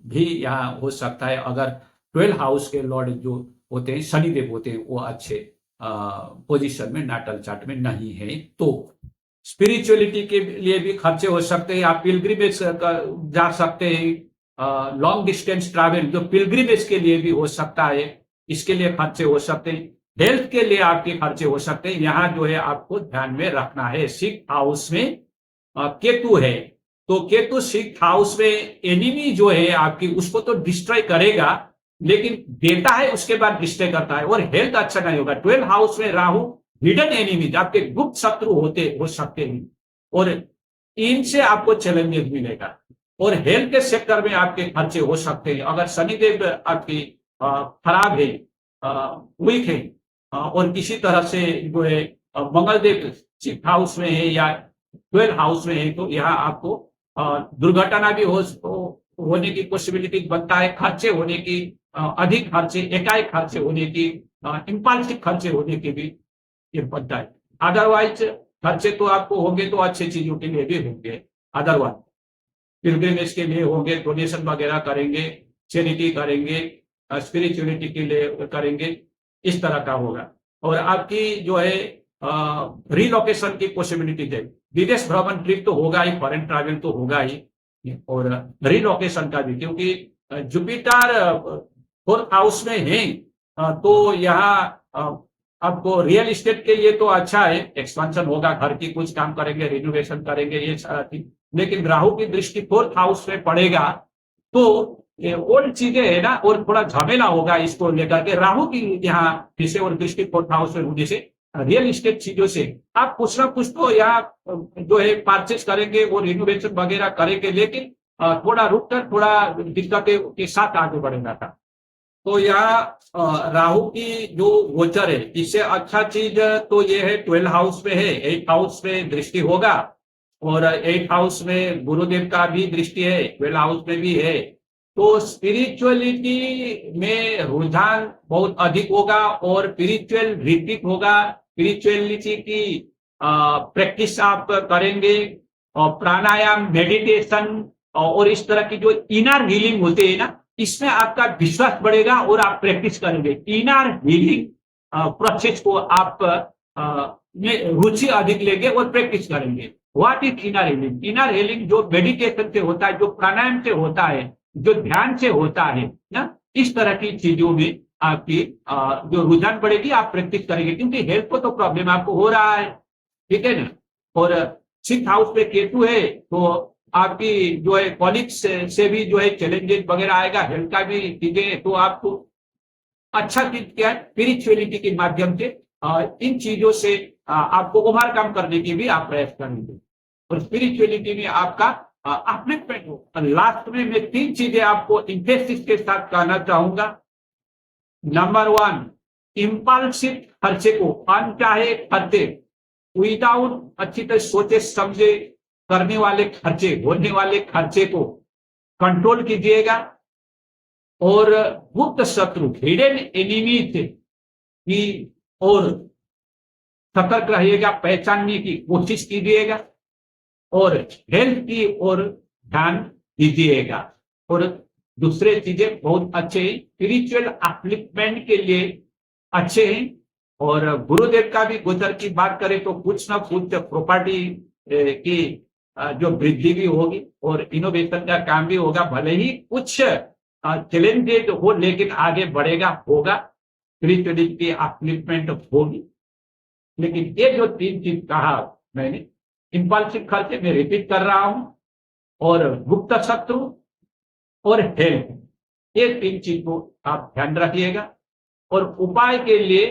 भी यहाँ हो सकता है अगर 12 हाउस के लॉर्ड जो होते हैं शनिदेव होते हैं वो अच्छे पोजीशन में, नाटल चार्ट में नहीं है। तो स्पिरिचुअलिटी के लिए भी खर्चे हो सकते हैं, आप पिलग्रिमेज जा सकते हैं, लॉन्ग डिस्टेंस ट्रैवल जो पिलग्रिमेज के लिए भी हो सकता है, इसके लिए खर्चे हो सकते हैं। हेल्थ के लिए आपके खर्चे हो सकते हैं, यहाँ जो है आपको ध्यान में रखना है। 6th हाउस में केतु है, तो केतु 6th हाउस में एनिमी जो है आपकी उसको तो डिस्ट्रॉय करेगा, लेकिन देता है उसके बाद डिस्ट्रॉय करता है, और हेल्थ अच्छा नहीं होगा। 12 हाउस में राहु हिडन एनिमीज, आपके गुप्त शत्रु हो सकते हैं, और इनसे आपको चैलेंजेस मिलेगा, और हेल्थ के सेक्टर में आपके खर्चे हो सकते हैं अगर शनिदेव आपकी खराब है, वीक है, और किसी तरह से जो है मंगल देव 6th हाउस में है या 12 हाउस में है, तो यहाँ आपको दुर्घटना भी होने की पॉसिबिलिटी बनता है, खर्चे होने की, अधिक खर्चे, एकाएक खर्चे होने की, इंपल्सिव खर्चे होने की भी ये बनता है। अदरवाइज खर्चे तो आपको होंगे तो अच्छी चीजों के लिए भी होंगे, अदरवाइज पिलग्रिमेज के लिए होंगे, डोनेशन वगैरह करेंगे, चैरिटी करेंगे, स्पिरिचुअलिटी के लिए करेंगे, इस तरह का होगा। और आपकी जो है रिलोकेशन की पॉसिबिलिटी है, विदेश भ्रमण ट्रिप तो होगा ही, फॉरेन ट्रैवल तो होगा ही, और रिलोकेशन का भी, क्योंकि जुपिटर 4th हाउस में है, तो यहाँ आपको रियल एस्टेट के लिए तो अच्छा है, एक्सपेंशन होगा, घर की कुछ काम करेंगे, रिनोवेशन करेंगे, ये सारा चीज। लेकिन राहु की दृष्टि 4th हाउस में पड़ेगा तो ओल्ड चीजें है ना, और थोड़ा झमेला होगा इसको लेकर के। राहु की यहाँ फिर से और दृष्टि 4th हाउस में होने से रियल एस्टेट चीजों से आप कुछ ना कुछ तो यहाँ जो है परचेज करेंगे, वो रिनोवेशन वगैरह करेंगे, लेकिन थोड़ा रुककर थोड़ा दिक्कतें के साथ आगे बढ़ेगा था। तो यहाँ राहु की जो गोचर है, इससे अच्छा चीज तो ये है 12 हाउस में है, 8th हाउस में दृष्टि होगा, और 8th हाउस में गुरुदेव का भी दृष्टि है, 12 हाउस में भी है, तो स्पिरिचुअलिटी में रुझान बहुत अधिक होगा, और स्पिरिचुअल रिट्रीट होगा, स्पिरिचुअलिटी की प्रैक्टिस आप करेंगे, और प्राणायाम, मेडिटेशन, और इस तरह की जो इनर हीलिंग होते हैं ना, इसमें आपका विश्वास बढ़ेगा और आप प्रैक्टिस करेंगे। इनर हीलिंग प्रोसेस को आप में रुचि अधिक लेंगे और प्रैक्टिस करेंगे। What is inner healing? Inner healing जो मेडिटेशन से होता है, जो प्राणायाम से होता है, जो ध्यान से होता है ना, इस तरह की चीजों में आपकी जो रुझान बढ़ेगी, आप प्रैक्टिस करेंगे, क्योंकि हेल्थ को तो प्रॉब्लम आपको हो रहा है, ठीक है ना। और 6th हाउस पे केतु है, तो आपकी जो है कॉलिग्स से भी जो है चैलेंजेस वगैरह आएगा, हेल्थ का भी चीजें, तो आपको अच्छा चीज क्या है, स्पिरिचुअलिटी के माध्यम से इन चीजों से आपको ओवरकम करने की भी आप प्रयास करेंगे, और स्पिरिचुअलिटी में आपका अपलिफ्टमेंट हो। लास्ट में मैं 3 चीजें आपको इंटेंसिव के साथ कहना चाहूंगा। नंबर 1, इंपल्सिव खर्चे को, अनचाहे खर्चे, विदाउट अच्छी तरह सोचे समझे करने वाले खर्चे, होने वाले खर्चे को कंट्रोल कीजिएगा, और गुप्त शत्रु, हिडन एनिमीज की और सतर्क रहिएगा, पहचानने की कोशिश कीजिएगा, और हेल्थ की ओर ध्यान दीजिएगा। और दूसरे चीजें बहुत अच्छे हैं, स्पिरिचुअल अपलिफ्टमेंट के लिए अच्छे हैं, और गुरुदेव का भी गोचर की बात करें तो कुछ ना कुछ प्रॉपर्टी की जो वृद्धि भी होगी, और इनोवेशन का काम भी होगा, भले ही कुछ चैलेंजेज हो, लेकिन आगे बढ़ेगा, होगा, स्पिरिचुअलिटी अपलिफ्टमेंट होगी। लेकिन ये जो 3 चीज कहा मैंने, इंपल्सिव खर्चे में रिपीट कर रहा हूं, और गुप्त शत्रु और हेल्थ, ये 3 चीज को आप ध्यान रखिएगा। और उपाय के लिए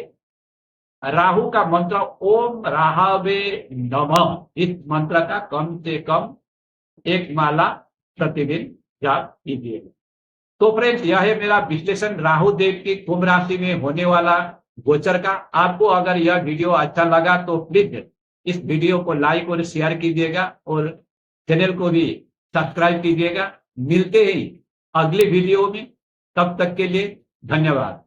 राहु का मंत्र ओम राहवे नमः, इस मंत्र का कम से कम 1 माला प्रतिदिन जाप कीजिएगा। तो फ्रेंड्स, यह है मेरा विश्लेषण राहु देव की कुंभ राशि में होने वाला गोचर का। आपको अगर यह वीडियो अच्छा लगा तो प्लीज इस वीडियो को लाइक और शेयर कीजिएगा, और चैनल को भी सब्सक्राइब कीजिएगा। मिलते ही अगले वीडियो में, तब तक के लिए धन्यवाद।